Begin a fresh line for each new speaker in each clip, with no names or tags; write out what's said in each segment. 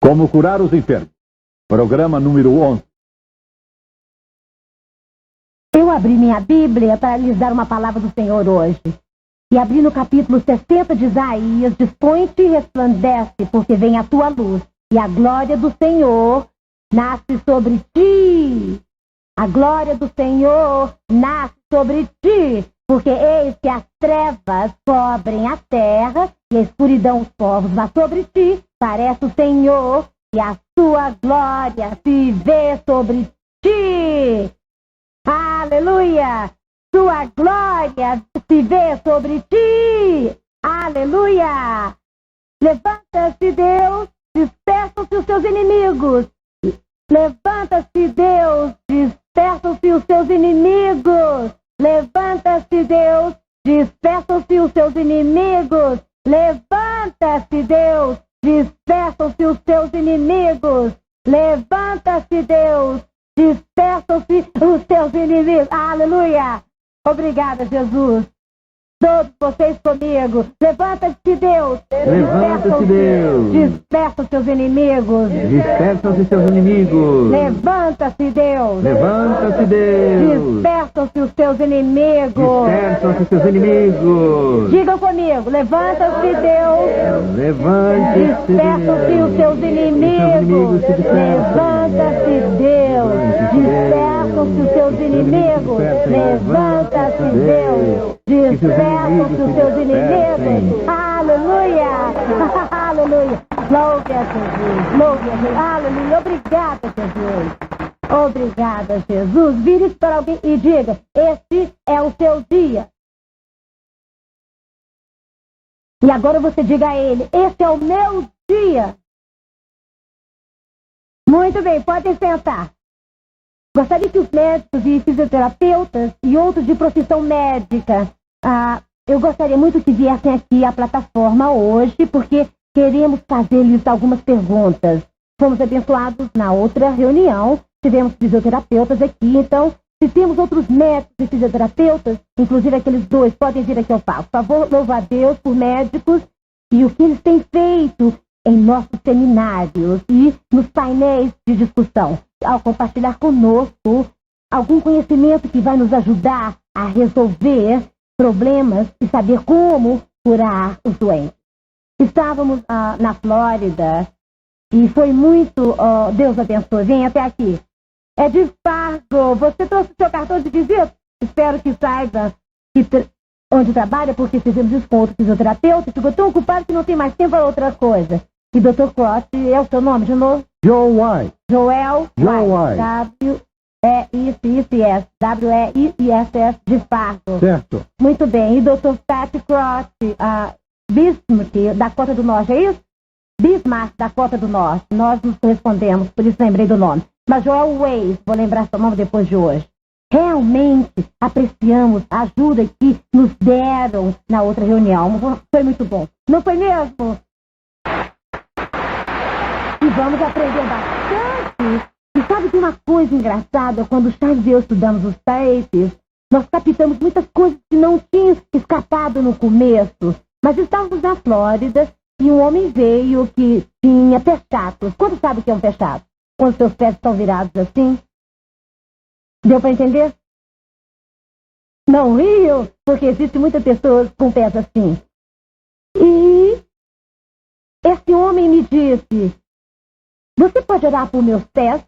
Como curar os enfermos. Programa número 11.
Eu abri minha Bíblia para lhes dar uma palavra do Senhor hoje. E abri no capítulo 60 de Isaías: dispõe-te e resplandece, porque vem a tua luz, e a glória do Senhor nasce sobre ti. A glória do Senhor nasce sobre ti, porque eis que as trevas cobrem a terra, e a escuridão os povos, mas sobre ti parece o Senhor, e a sua glória se vê sobre ti. Aleluia! Sua glória se vê sobre ti. Aleluia! Levanta-se, Deus, dispersam-se os seus inimigos. Levanta-se, Deus, dispersam-se os seus inimigos. Levanta-se, Deus, dispersam-se os seus inimigos. Levanta-se, Deus, dispersam-se os seus inimigos. Levanta-se, Deus, dispersam-se os seus inimigos. Aleluia! Obrigada, Jesus. Todos vocês comigo. Levanta-se, Deus.
Levanta-se, Deus.
Dispersa os seus inimigos.
Dispersam-se seus inimigos.
Levanta-se, Deus.
Levanta-se, Deus.
Dispersam-se os seus inimigos.
Dispersam-se seus inimigos.
Digam comigo. Levanta-se, Deus.
Levante-se,
Dispersam-se os seus inimigos. Levanta-se, Deus. Dispersam-se os seus inimigos. Levanta-se, Deus. Dispersam-se os seus inimigos. Aleluia! Aleluia! Louve a Jesus! Louve a Jesus! Aleluia! Obrigada, Jesus! Obrigada, Jesus! Vire para alguém e diga: este é o seu dia. E agora você diga a ele: este é o meu dia. Muito bem, podem sentar. Gostaria que os médicos e fisioterapeutas e outros de profissão médica, eu gostaria muito que viessem aqui à plataforma hoje, porque queremos fazer-lhes algumas perguntas. Fomos abençoados na outra reunião, tivemos fisioterapeutas aqui, então, se temos outros médicos e fisioterapeutas, inclusive aqueles dois, podem vir aqui ao palco. Por favor, louva a Deus por médicos e o que eles têm feito em nossos seminários e nos painéis de discussão, ao compartilhar conosco algum conhecimento que vai nos ajudar a resolver problemas e saber como curar os doentes. Estávamos na Flórida e foi muito, Deus abençoe, vem até aqui. É de Fargo, você trouxe o seu cartão de visita? Espero que saiba onde trabalha, porque fizemos isso com outro fisioterapeuta, ficou tão ocupado que não tem mais tempo para outra coisa. E Dr. Cross, é o seu nome de novo?
Joel White.
Joel
White.
W-E-I-C-I-S. W-E-I-S-S de Fargo.
Certo.
Muito bem. E Dr. Pat Cross, Bismarck, Dakota do Norte, é isso? Bismarck, Dakota do Norte. Nós nos correspondemos, por isso lembrei do nome. Mas Joel Weiss, vou lembrar seu nome depois de hoje. Realmente apreciamos a ajuda que nos deram na outra reunião. Foi muito bom. Não foi mesmo? E vamos aprender bastante. E sabe que uma coisa engraçada, quando o Charles e eu estudamos os tapes, nós captamos muitas coisas que não tinham escapado no começo. Mas estávamos na Flórida e um homem veio que tinha pés chatos. Quando sabe o que é um pé chato? Quando seus pés estão virados assim? Deu para entender? Não riu, porque existem muitas pessoas com pés assim. E esse homem me disse: você pode orar por meus pés?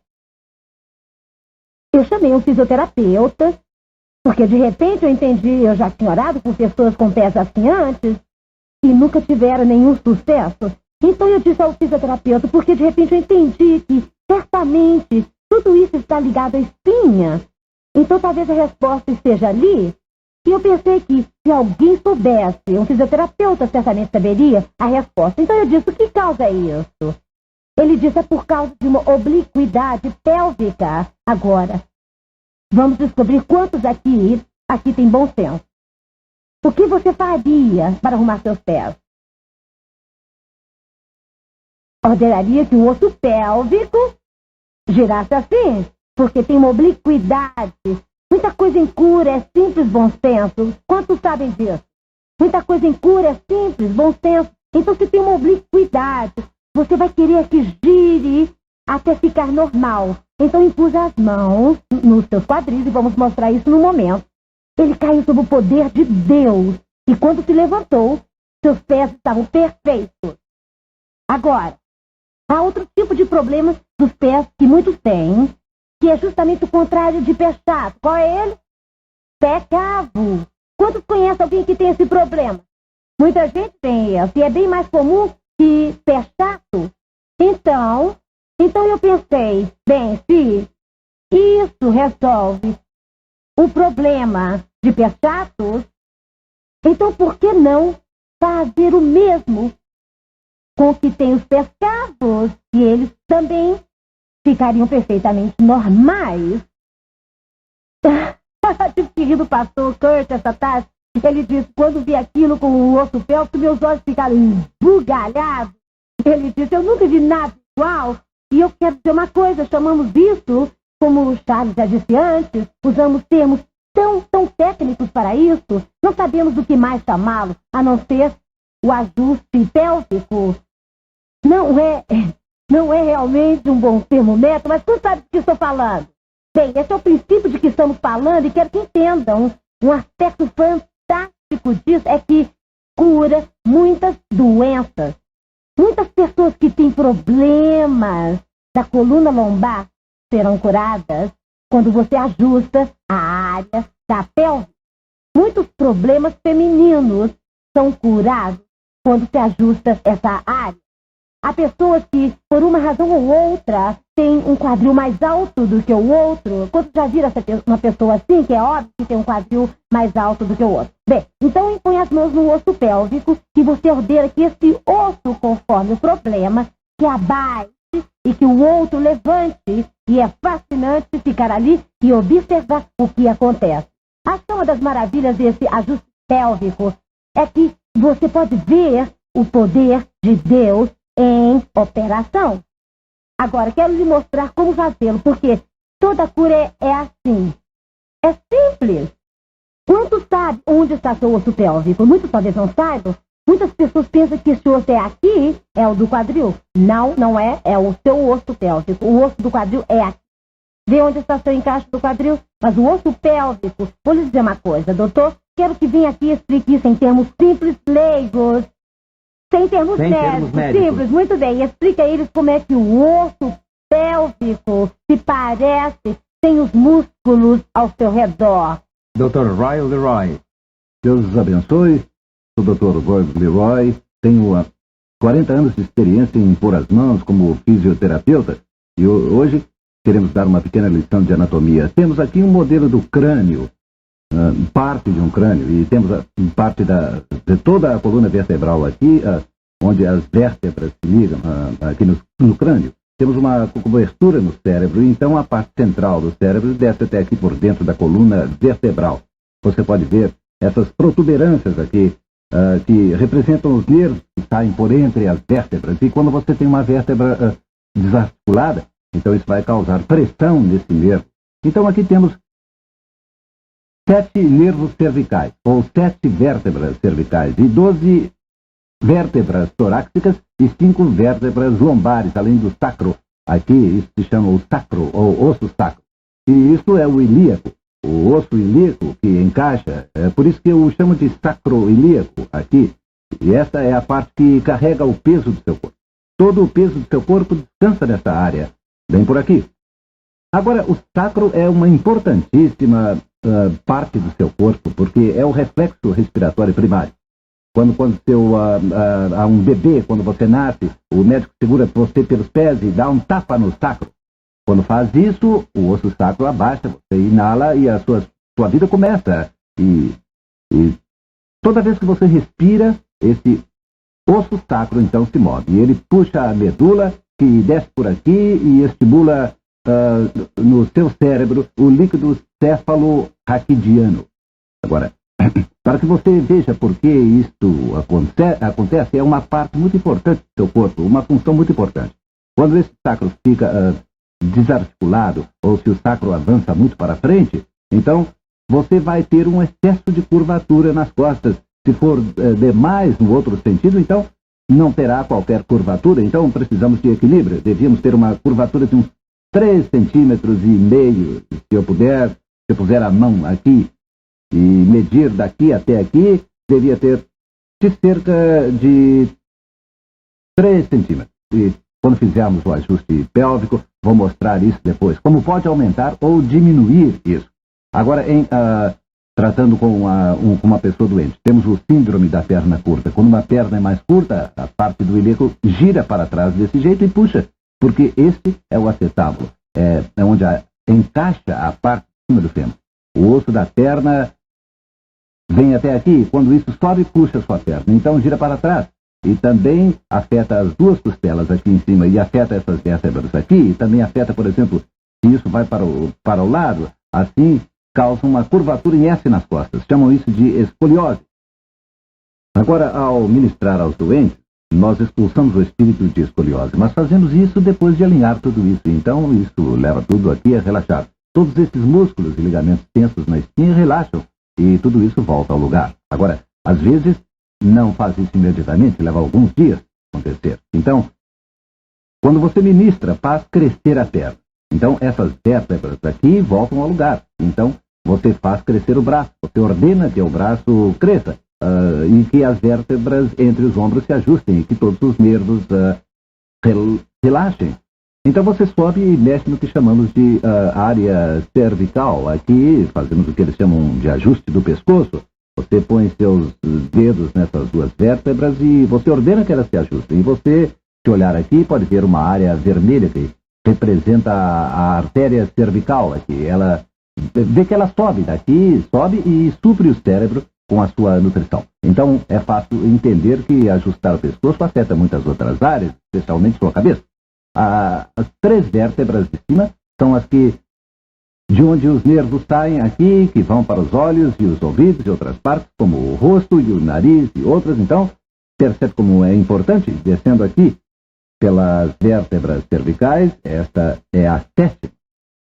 Eu chamei um fisioterapeuta, porque de repente eu entendi, eu já tinha orado por pessoas com pés assim antes, e nunca tiveram nenhum sucesso. Então eu disse ao fisioterapeuta, porque de repente eu entendi que certamente tudo isso está ligado à espinha. Então talvez a resposta esteja ali. E eu pensei que se alguém soubesse, um fisioterapeuta certamente saberia a resposta. Então eu disse: o que causa isso? Ele disse: é por causa de uma obliquidade pélvica. Agora, vamos descobrir quantos aqui tem bom senso. O que você faria para arrumar seus pés? Ordenaria que o osso pélvico girasse assim, porque tem uma obliquidade. Muita coisa em cura é simples, bom senso. Quantos sabem disso? Muita coisa em cura é simples, bom senso. Então, se tem uma obliquidade, você vai querer que gire até ficar normal. Então impus as mãos nos seus quadris e vamos mostrar isso no momento. Ele caiu sob o poder de Deus e quando se levantou, seus pés estavam perfeitos. Agora, há outro tipo de problemas dos pés que muitos têm, que é justamente o contrário de pé chato. Qual é ele? Pé cavo. Quantos conhecem alguém que tem esse problema? Muita gente tem esse, e é bem mais comum que pé chato. Então eu pensei, bem, se isso resolve o problema de pés chatos, então por que não fazer o mesmo com que tem os pés cavos? E eles também ficariam perfeitamente normais. Tive que rir do pastor Kurt essa tarde. Ele disse, quando vi aquilo com o osso pélvico, meus olhos ficaram esbugalhados. Ele disse, eu nunca vi nada igual. E eu quero dizer uma coisa, chamamos isso, como o Charles já disse antes, usamos termos tão técnicos para isso, não sabemos do que mais chamá-lo, a não ser o ajuste pélvico. Não é realmente um bom termômetro, mas tu sabe do que estou falando. Bem, esse é o princípio de que estamos falando e quero que entendam. Um aspecto fantástico disso é que cura muitas doenças. Muitas pessoas que têm problemas da coluna lombar serão curadas quando você ajusta a área da pelve. Muitos problemas femininos são curados quando se ajusta essa área. Há pessoas que, por uma razão ou outra, têm um quadril mais alto do que o outro. Quando já viram uma pessoa assim, que é óbvio que tem um quadril mais alto do que o outro. Bem, então impõe as mãos no osso pélvico e você ordena que esse osso, conforme o problema, se abaixe e que o outro levante. E é fascinante ficar ali e observar o que acontece. Acho que uma das maravilhas desse ajuste pélvico é que você pode ver o poder de Deus em operação. Agora, quero lhe mostrar como fazê-lo, porque toda cura é assim. É simples. Quantos sabe onde está seu osso pélvico? Muitos talvez não saibam. Muitas pessoas pensam que esse osso é aqui, é o do quadril. Não é, é o seu osso pélvico. O osso do quadril é aqui. Vê onde está seu encaixe do quadril? Mas o osso pélvico, vou lhe dizer uma coisa, doutor, quero que venha aqui e explique isso em termos simples, leigos. Sem termos médicos. Simples, muito bem. Explica a eles como é que o osso pélvico se parece sem os músculos ao seu redor.
Dr. Roy Leroy.
Deus os abençoe. Sou o Dr. Roy Leroy. Tenho 40 anos de experiência em pôr as mãos como fisioterapeuta. E hoje queremos dar uma pequena lição de anatomia. Temos aqui um modelo do crânio. Parte de um crânio, e temos parte de toda a coluna vertebral aqui, onde as vértebras se ligam aqui no crânio. Temos uma cobertura no cérebro, então a parte central do cérebro desce até aqui por dentro da coluna vertebral. Você pode ver essas protuberâncias aqui, que representam os nervos que saem por entre as vértebras, e quando você tem uma vértebra desarticulada, então isso vai causar pressão nesse nervo. Então aqui temos 7 nervos cervicais, ou 7 vértebras cervicais, e 12 vértebras torácicas e 5 vértebras lombares, além do sacro. Aqui isso se chama o sacro, ou osso sacro. E isso é o ilíaco, o osso ilíaco que encaixa, é por isso que eu chamo de sacroilíaco aqui. E essa é a parte que carrega o peso do seu corpo. Todo o peso do seu corpo descansa nessa área, bem por aqui. Agora, o sacro é uma importantíssima parte do seu corpo, porque é o reflexo respiratório primário. Quando há um bebê, quando você nasce, o médico segura você pelos pés e dá um tapa no sacro. Quando faz isso, o osso sacro abaixa, você inala e a sua vida começa. E toda vez que você respira, esse osso sacro então se move. E ele puxa a medula, que desce por aqui e estimula no seu cérebro o líquido céfalo-raquidiano. Agora, para que você veja por que isto acontece, é uma parte muito importante do seu corpo, uma função muito importante. Quando esse sacro fica desarticulado, ou se o sacro avança muito para frente, então você vai ter um excesso de curvatura nas costas. Se for demais no outro sentido, então não terá qualquer curvatura, então precisamos de equilíbrio. Devíamos ter uma curvatura de uns 3,5 centímetros. Se eu puser a mão aqui e medir daqui até aqui, devia ter de cerca de 3 centímetros. E quando fizermos o ajuste pélvico, vou mostrar isso depois. Como pode aumentar ou diminuir isso? Agora, tratando com uma pessoa doente, temos o síndrome da perna curta. Quando uma perna é mais curta, a parte do ilíaco gira para trás desse jeito e puxa, porque esse é o acetábulo. É onde encaixa a parte de cima do fêmur. O osso da perna vem até aqui, quando isso sobe, puxa a sua perna. Então gira para trás. E também afeta as duas costelas aqui em cima e afeta essas vértebras aqui. E também afeta, por exemplo, se isso vai para o lado, assim causa uma curvatura em S nas costas. Chamam isso de escoliose. Agora, ao ministrar aos doentes, nós expulsamos o espírito de escoliose, mas fazemos isso depois de alinhar tudo isso. Então, isso leva tudo aqui a relaxar. Todos esses músculos e ligamentos tensos na espinha relaxam e tudo isso volta ao lugar. Agora, às vezes, não faz isso imediatamente, leva alguns dias a acontecer. Então, quando você ministra, faz crescer a perna. Então, essas vértebras aqui voltam ao lugar. Então, você faz crescer o braço. Você ordena que o braço cresça e que as vértebras entre os ombros se ajustem e que todos os nervos relaxem. Então, você sobe e mexe no que chamamos de área cervical. Aqui, fazemos o que eles chamam de ajuste do pescoço. Você põe seus dedos nessas duas vértebras e você ordena que elas se ajustem. E você, se olhar aqui, pode ver uma área vermelha que representa a artéria cervical. Aqui, ela vê que ela sobe daqui, sobe e supre o cérebro com a sua nutrição. Então, é fácil entender que ajustar o pescoço afeta muitas outras áreas, especialmente sua cabeça. As 3 vértebras de cima são as que de onde os nervos saem aqui, que vão para os olhos e os ouvidos e outras partes, como o rosto e o nariz e outras. Então, percebe como é importante, descendo aqui pelas vértebras cervicais, esta é a 7ª,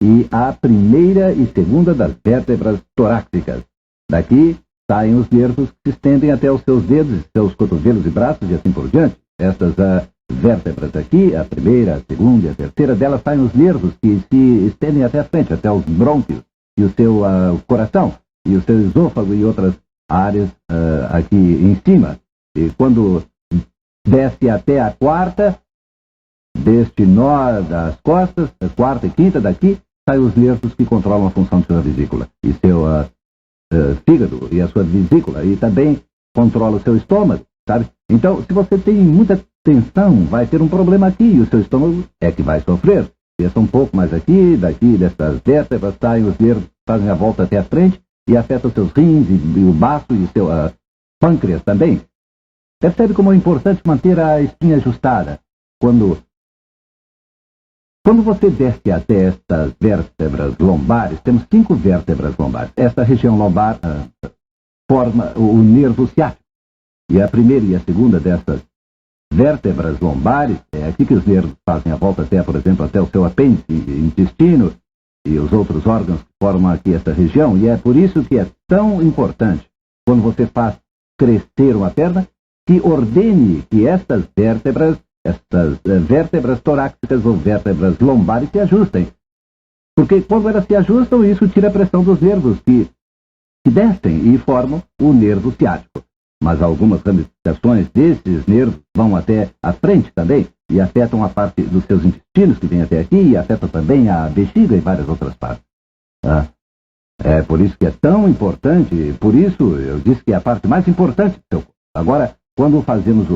e a 1ª e 2ª das vértebras torácicas. Daqui saem os nervos que se estendem até os seus dedos, seus cotovelos e braços e assim por diante. Estas vértebras aqui, a 1ª, a 2ª e a 3ª, delas saem os nervos que se estendem até a frente, até os brônquios e o seu coração e o seu esôfago e outras áreas aqui em cima. E quando desce até a 4ª, deste nó das costas, a 4ª e 5ª daqui, saem os nervos que controlam a função de sua vesícula e seu fígado e a sua vesícula, e também controla o seu estômago, sabe? Então, se você tem muita tensão, vai ter um problema aqui e o seu estômago é que vai sofrer. Desça um pouco mais aqui, daqui, dessas vértebras, saem os nervos, fazem a volta até a frente e afetam os seus rins e o baço e o seu pâncreas também. Percebe como é importante manter a espinha ajustada. Quando você desce até estas vértebras lombares, temos 5 vértebras lombares. Esta região lombar forma o nervo ciático. E a 1ª e a 2ª dessas vértebras lombares, é aqui que os nervos fazem a volta até, por exemplo, até o seu apêndice, intestino e os outros órgãos que formam aqui essa região. E é por isso que é tão importante, quando você faz crescer uma perna, que ordene que estas vértebras torácicas ou vértebras lombares se ajustem. Porque quando elas se ajustam, isso tira a pressão dos nervos que descem e formam o nervo ciático. Mas algumas ramificações desses nervos vão até a frente também e afetam a parte dos seus intestinos que vem até aqui e afetam também a bexiga e várias outras partes. É por isso que é tão importante, por isso eu disse que é a parte mais importante do seu corpo. Agora, quando fazemos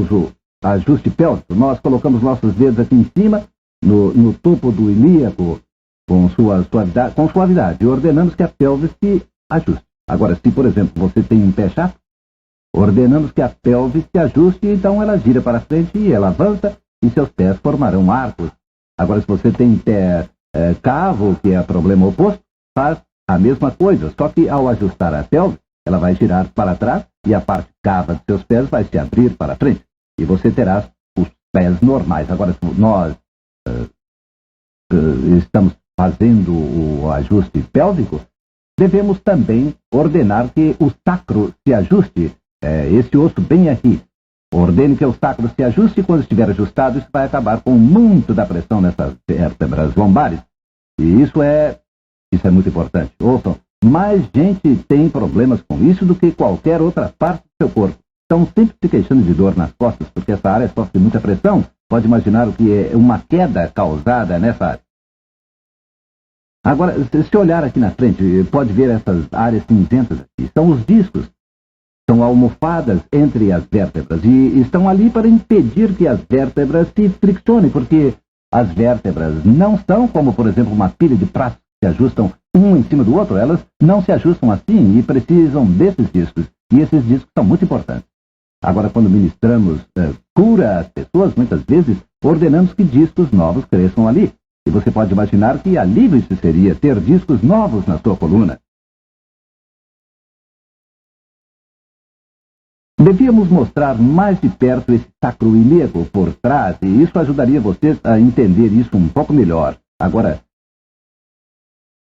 o ajuste pélvico, nós colocamos nossos dedos aqui em cima, no topo do ilíaco, com suavidade, e ordenamos que a pelve se ajuste. Agora, se, por exemplo, você tem um pé chato, ordenamos que a pelve se ajuste, então ela gira para frente e ela avança, e seus pés formarão arcos. Agora, se você tem pé cavo, que é o problema oposto, faz a mesma coisa, só que ao ajustar a pelve, ela vai girar para trás, e a parte cava dos seus pés vai se abrir para frente. E você terá os pés normais. Agora, nós estamos fazendo o ajuste pélvico, devemos também ordenar que o sacro se ajuste, esse osso bem aqui. Ordene que o sacro se ajuste e quando estiver ajustado, isso vai acabar com muito da pressão nessas vértebras lombares. E isso é muito importante. Ouçam, mais gente tem problemas com isso do que qualquer outra parte do seu corpo. Estão sempre se queixando de dor nas costas, porque essa área sofre muita pressão. Pode imaginar o que é uma queda causada nessa área. Agora, se olhar aqui na frente, pode ver essas áreas cinzentas aqui. São os discos. São almofadas entre as vértebras e estão ali para impedir que as vértebras se friccionem, porque as vértebras não são como, por exemplo, uma pilha de pratos que se ajustam um em cima do outro. Elas não se ajustam assim e precisam desses discos. E esses discos são muito importantes. Agora, quando ministramos cura às pessoas, muitas vezes ordenamos que discos novos cresçam ali. E você pode imaginar que alívio isso seria ter discos novos na sua coluna. Devíamos mostrar mais de perto esse sacroilíaco por trás, e isso ajudaria vocês a entender isso um pouco melhor. Agora,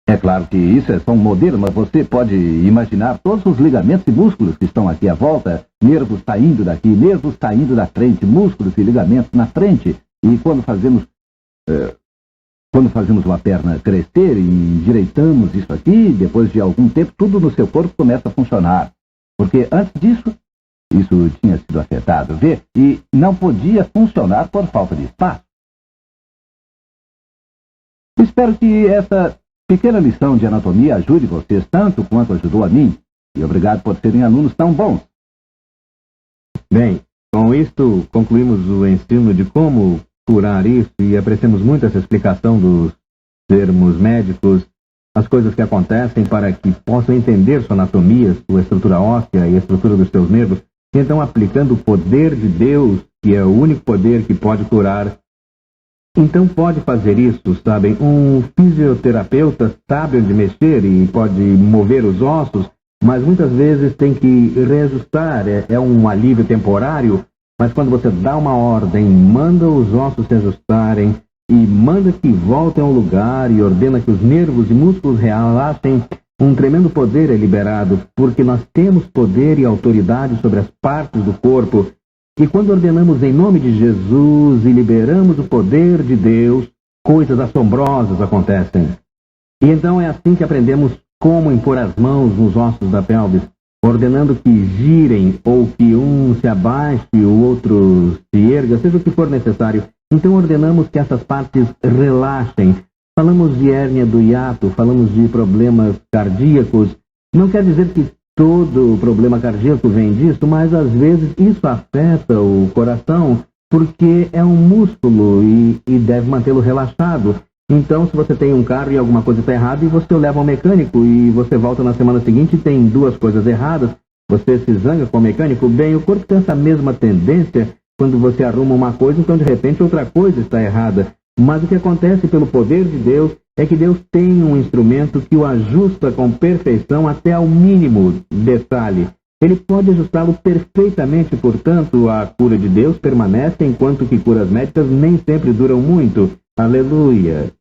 é claro que isso é só um modelo, mas você pode imaginar todos os ligamentos e músculos que estão aqui à volta, nervos saindo daqui, nervos saindo da frente, músculos e ligamentos na frente. E quando fazemos uma perna crescer e endireitamos isso aqui, depois de algum tempo, tudo no seu corpo começa a funcionar. Porque antes disso, isso tinha sido afetado, vê? E não podia funcionar por falta de espaço. Espero que essa pequena lição de anatomia ajude vocês tanto quanto ajudou a mim. E obrigado por serem alunos tão bons.
Bem, com isto concluímos o ensino de como curar isso e apreciamos muito essa explicação dos termos médicos, as coisas que acontecem para que possam entender sua anatomia, sua estrutura óssea e a estrutura dos seus nervos, e então aplicando o poder de Deus, que é o único poder que pode curar. Então pode fazer isso, sabem? Um fisioterapeuta sabe onde mexer e pode mover os ossos, mas muitas vezes tem que reajustar, é um alívio temporário, mas quando você dá uma ordem, manda os ossos se ajustarem e manda que voltem ao lugar e ordena que os nervos e músculos relaxem, um tremendo poder é liberado, porque nós temos poder e autoridade sobre as partes do corpo. E quando ordenamos em nome de Jesus e liberamos o poder de Deus, coisas assombrosas acontecem. E então é assim que aprendemos como impor as mãos nos ossos da pelvis, ordenando que girem ou que um se abaixe e o outro se erga, seja o que for necessário. Então ordenamos que essas partes relaxem. Falamos de hérnia do hiato, falamos de problemas cardíacos. Não quer dizer que todo problema cardíaco vem disso, mas às vezes isso afeta o coração porque é um músculo e deve mantê-lo relaxado. Então, se você tem um carro e alguma coisa está errada e você o leva ao mecânico e você volta na semana seguinte e tem duas coisas erradas, você se zanga com o mecânico, bem, o corpo tem essa mesma tendência quando você arruma uma coisa, então de repente outra coisa está errada. Mas o que acontece pelo poder de Deus é que Deus tem um instrumento que o ajusta com perfeição até ao mínimo detalhe. Ele pode ajustá-lo perfeitamente, portanto, a cura de Deus permanece, enquanto que curas médicas nem sempre duram muito. Aleluia.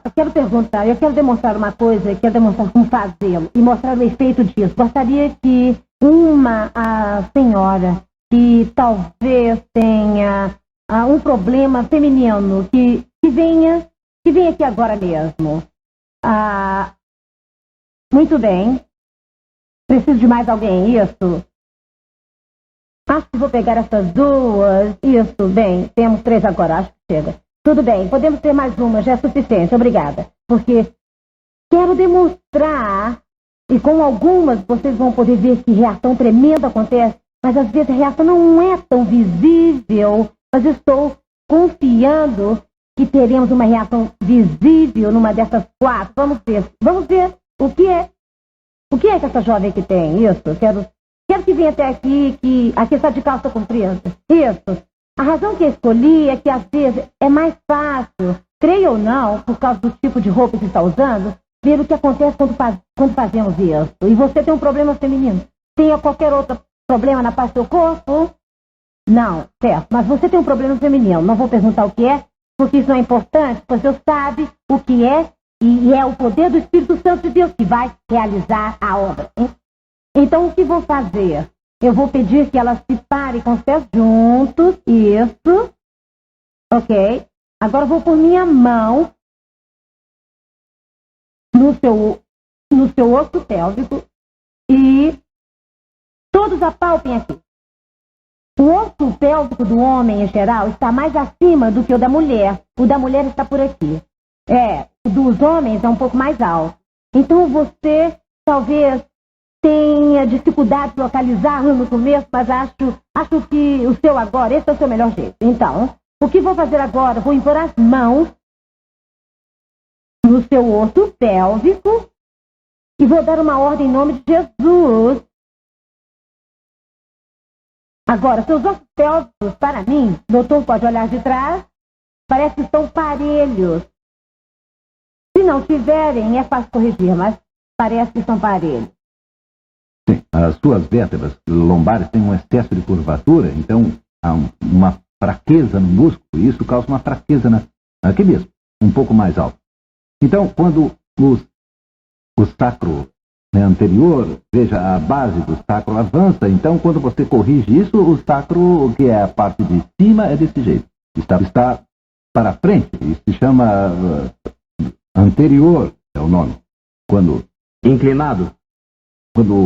Eu quero perguntar, eu quero demonstrar uma coisa, eu quero demonstrar como fazê-lo e mostrar o efeito disso. Gostaria que uma senhora que talvez tenha um problema feminino, que venha aqui agora mesmo. Muito bem. Preciso de mais alguém, isso? Acho que vou pegar essas duas. Isso, bem, temos 3 agora, acho que chega. Tudo bem, podemos ter mais uma, já é suficiente, obrigada. Porque quero demonstrar, e com algumas vocês vão poder ver que reação tremenda acontece, mas às vezes a reação não é tão visível, mas eu estou confiando que teremos uma reação visível numa dessas 4. Vamos ver o que é. O que é que essa jovem que tem? Isso, quero que venha até aqui, que aqui está de calça comprida. Isso. A razão que eu escolhi é que às vezes é mais fácil, creia ou não, por causa do tipo de roupa que está usando, ver o que acontece quando fazemos isso. E você tem um problema feminino. Tenha qualquer outro problema na parte do seu corpo? Não, certo. Mas você tem um problema feminino. Não vou perguntar o que é. porque isso não é importante, você sabe o que é, e é o poder do Espírito Santo de Deus que vai realizar a obra. Então, o que vou fazer? Eu vou pedir que elas se parem com os pés juntos, isso, ok? Agora eu vou pôr minha mão no seu osso pélvico e todos apalpem aqui. O osso pélvico do homem, em geral, está mais acima do que o da mulher. O da mulher está por aqui. O dos homens é um pouco mais alto. Então você talvez tenha dificuldade de localizar no começo, mas acho que o seu agora, esse é o seu melhor jeito. Então, o que vou fazer agora? Vou impor as mãos no seu osso pélvico e vou dar uma ordem em nome de Jesus. Agora, seus ossos pélvicos, para mim, o doutor pode olhar de trás, parece que estão parelhos. Se não tiverem, é fácil corrigir, mas parece que estão parelhos.
Sim, as suas vértebras lombares têm um excesso de curvatura, então há uma fraqueza no músculo, e isso causa uma fraqueza aqui mesmo, um pouco mais alto. Então, quando o sacro anterior, veja, a base do sacro avança, então quando você corrige isso, o sacro, que é a parte de cima, é desse jeito. Está para frente, isso se chama anterior, é o nome. Quando
inclinado.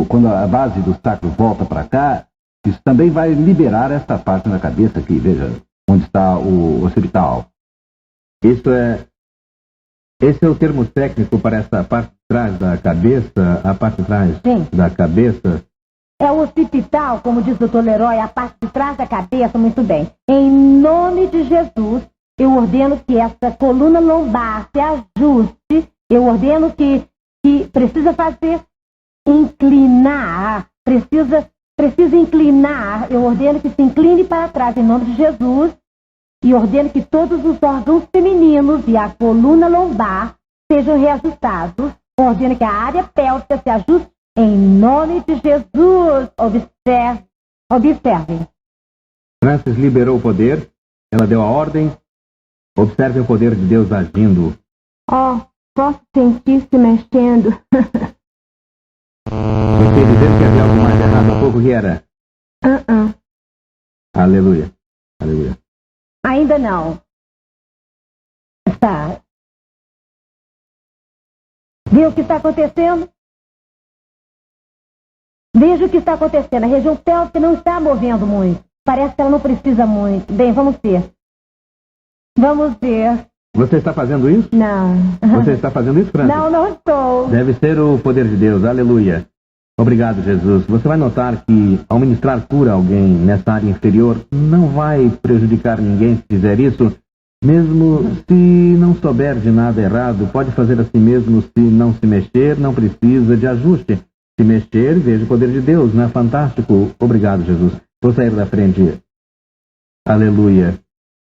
Quando a base do sacro volta para cá, isso também vai liberar essa parte da cabeça aqui, veja, onde está o occipital. Esse é o termo técnico para essa parte de trás da cabeça, a parte de trás da cabeça.
É o occipital, como diz o Dr. Leroy, a parte de trás da cabeça, muito bem. Em nome de Jesus, eu ordeno que essa coluna lombar se ajuste, eu ordeno que precisa fazer inclinar, precisa inclinar, eu ordeno que se incline para trás em nome de Jesus e ordeno que todos os órgãos femininos e a coluna lombar sejam reajustados. Ordeno que a área pélvica se ajuste em nome de Jesus. Observem.
Francis liberou o poder, ela deu a ordem. Observe o poder de Deus agindo.
Posso sentir se mexendo.
Você dizer que havia algo mais errado há pouco, que era? Aleluia. Aleluia.
Ainda não. Está. Vê o que está acontecendo? Veja o que está acontecendo. A região pélvica não está movendo muito. Parece que ela não precisa muito. Bem, vamos ver. Vamos ver.
Você está fazendo isso?
Não.
Você está fazendo isso, Francis?
Não estou.
Deve ser o poder de Deus. Aleluia. Obrigado, Jesus. Você vai notar que, ao ministrar cura a alguém nessa área inferior, não vai prejudicar ninguém se fizer isso. Mesmo se não souber de nada errado, pode fazer assim mesmo se não se mexer, não precisa de ajuste. Se mexer, veja o poder de Deus, não é fantástico? Obrigado, Jesus. Vou sair da frente. Aleluia.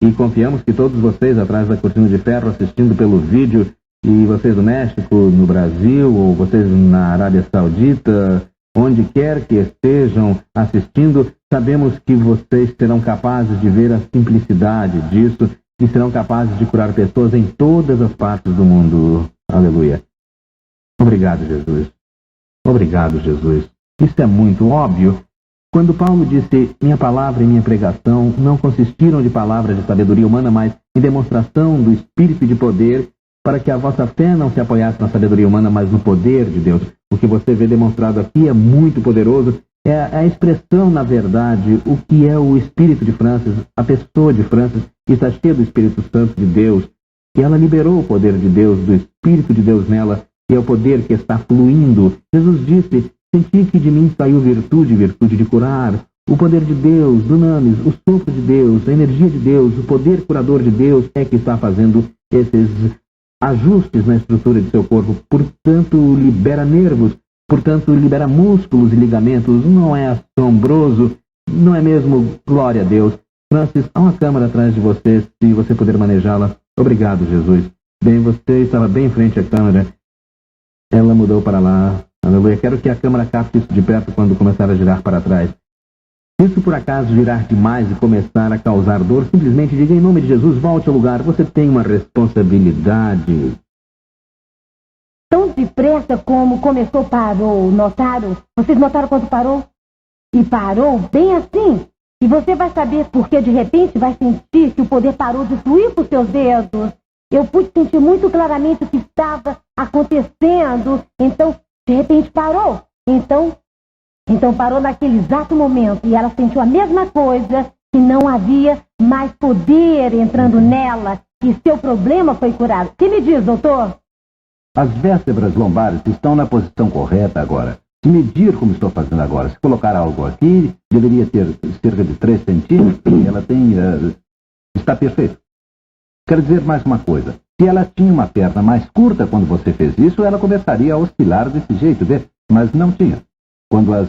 E confiamos que todos vocês atrás da cortina de ferro assistindo pelo vídeo, e vocês do México, no Brasil, ou vocês na Arábia Saudita, onde quer que estejam assistindo, sabemos que vocês serão capazes de ver a simplicidade disso e serão capazes de curar pessoas em todas as partes do mundo. Aleluia. Obrigado, Jesus. Obrigado, Jesus. Isso é muito óbvio. Quando Paulo disse, minha palavra e minha pregação não consistiram de palavras de sabedoria humana, mas em demonstração do Espírito e de poder, para que a vossa fé não se apoiasse na sabedoria humana, mas no poder de Deus. O que você vê demonstrado aqui é muito poderoso. É a expressão, na verdade, o que é o Espírito de Francis, a pessoa de Francis, que está cheia do Espírito Santo de Deus, que ela liberou o poder de Deus, do Espírito de Deus nela, que é o poder que está fluindo. Jesus disse, senti que de mim saiu virtude de curar. O poder de Deus, dunamis, o sopro de Deus, a energia de Deus, o poder curador de Deus é que está fazendo esses ajustes na estrutura de seu corpo. Portanto, libera nervos, portanto, libera músculos e ligamentos. Não é assombroso? Não é mesmo? Glória a Deus. Francis, há uma câmera atrás de você, se você puder manejá-la. Obrigado, Jesus. Bem, você estava bem em frente à câmera. Ela mudou para lá. Aleluia. Quero que a câmera capte isso de perto quando começar a girar para trás. Se isso por acaso virar demais e começar a causar dor, simplesmente diga em nome de Jesus, volte ao lugar. Você tem uma responsabilidade.
Tão depressa como começou, parou. Notaram? Vocês notaram quando parou? E parou bem assim. E você vai saber porque de repente vai sentir que o poder parou de fluir por seus dedos. Eu pude sentir muito claramente o que estava acontecendo. Então, de repente parou. Então parou naquele exato momento. E ela sentiu a mesma coisa, que não havia mais poder entrando nela. E seu problema foi curado. O que me diz, doutor?
As vértebras lombares estão na posição correta agora. Se medir como estou fazendo agora, se colocar algo aqui, deveria ter cerca de 3 centímetros, ela está perfeita. Quero dizer mais uma coisa. Se ela tinha uma perna mais curta quando você fez isso, ela começaria a oscilar desse jeito, vê? Mas não tinha. Quando as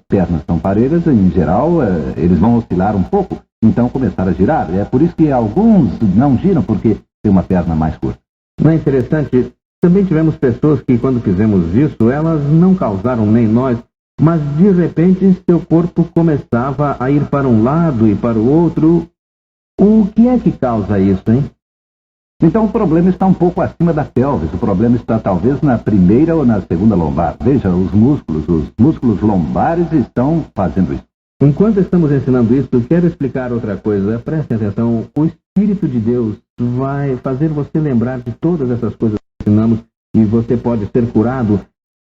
pernas são parelhas, em geral, eles vão oscilar um pouco, então começar a girar. É por isso que alguns não giram, porque tem uma perna mais curta.
Não é interessante? Também tivemos pessoas que, quando fizemos isso, elas não causaram nem nós, mas de repente seu corpo começava a ir para um lado e para o outro. O que é que causa isso, hein?
Então o problema está um pouco acima da pelvis. O problema está talvez na primeira ou na segunda lombar. Veja, os músculos lombares estão fazendo isso.
Enquanto estamos ensinando isso, quero explicar outra coisa. Preste atenção, o Espírito de Deus vai fazer você lembrar de todas essas coisas que ensinamos e você pode ser curado.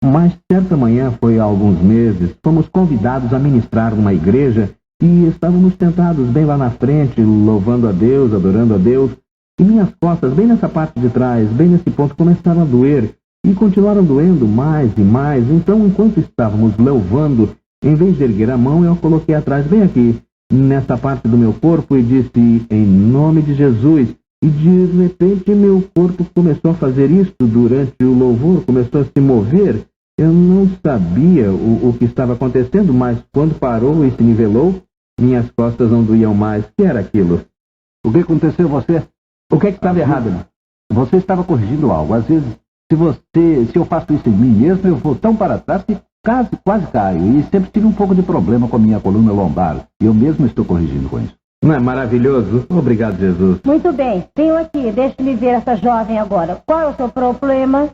Mas certa manhã, foi há alguns meses, fomos convidados a ministrar numa igreja e estávamos sentados bem lá na frente, louvando a Deus, adorando a Deus, e minhas costas, bem nessa parte de trás, bem nesse ponto, começaram a doer e continuaram doendo mais e mais. Então, enquanto estávamos louvando, em vez de erguer a mão, eu coloquei atrás, bem aqui, nessa parte do meu corpo e disse, em nome de Jesus. E de repente meu corpo começou a fazer isso durante o louvor, começou a se mover. Eu não sabia o que estava acontecendo, mas quando parou e se nivelou, minhas costas não doíam mais. O que era aquilo?
O que aconteceu você?
O que é que estava errado, né?
Você estava corrigindo algo. Às vezes, se eu faço isso em mim mesmo, eu vou tão para trás que quase caio. E sempre tive um pouco de problema com a minha coluna lombar. E eu mesmo estou corrigindo com isso.
Não é maravilhoso? Obrigado, Jesus.
Muito bem. Venho aqui. Deixe-me ver essa jovem agora. Qual é o seu problema?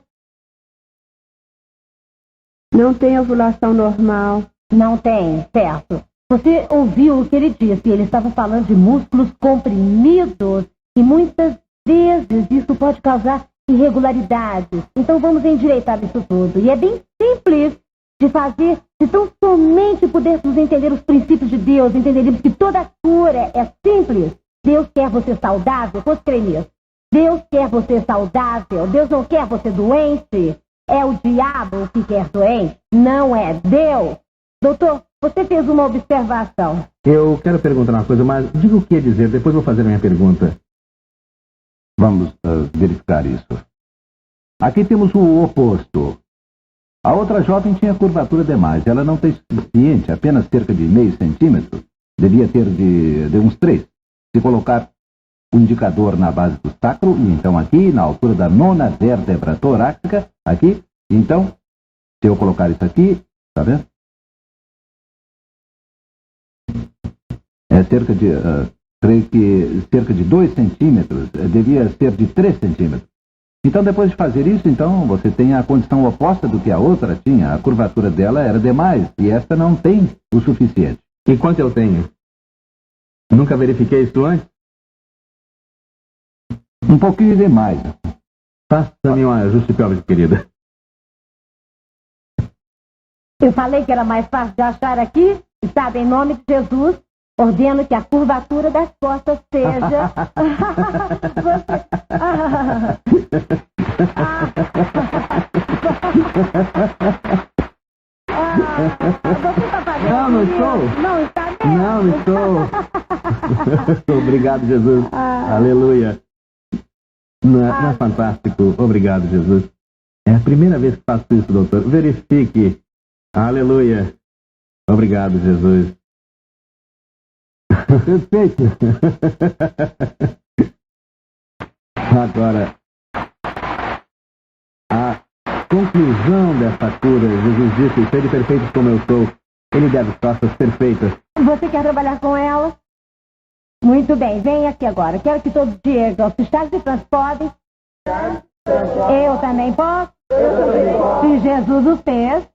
Não tem ovulação normal.
Não tem, certo. Você ouviu o que ele disse. Ele estava falando de músculos comprimidos. E muitas vezes isso pode causar irregularidades. Então vamos endireitar isso tudo. E é bem simples de fazer, se tão somente pudéssemos entender os princípios de Deus, entenderíamos que toda cura é simples. Deus quer você saudável, posso crer nisso. Deus quer você saudável, Deus não quer você doente. É o diabo que quer doente, não é Deus. Doutor, você fez uma observação.
Eu quero perguntar uma coisa, mas diga o que dizer, depois vou fazer a minha pergunta.
Vamos verificar isso. Aqui temos o oposto. A outra jovem tinha curvatura demais. Ela não tem suficiente, apenas cerca de meio centímetro. Devia ter de uns 3. Se colocar o indicador na base do sacro, e então aqui, na altura da 9ª vértebra torácica, aqui, então, se eu colocar isso aqui, tá vendo? É cerca de, creio que cerca de 2 centímetros, devia ser de 3 centímetros. Então, depois de fazer isso, então, você tem a condição oposta do que a outra tinha. A curvatura dela era demais, e esta não tem o suficiente.
E quanto eu tenho? Nunca verifiquei isso antes?
Um pouquinho demais.
Faça-me um ajuste pélvico, querida.
Eu falei que era mais fácil de achar aqui, sabe, em nome de Jesus, ordeno que a curvatura das costas seja... Você está fazendo
não
isso?
estou.
Não está mesmo?
Não estou. Obrigado, Jesus. Aleluia. Não é fantástico? Obrigado, Jesus. É a primeira vez que faço isso, doutor. Verifique. Aleluia. Obrigado, Jesus.
Perfeito.
Agora, a conclusão dessa cura, Jesus disse, sede perfeitos como eu sou. Ele deve costas perfeitas.
Você quer trabalhar com ela? Muito bem, vem aqui agora. Quero que todos digam, se Charles e Francis podem, eu também posso. Se Jesus o fez,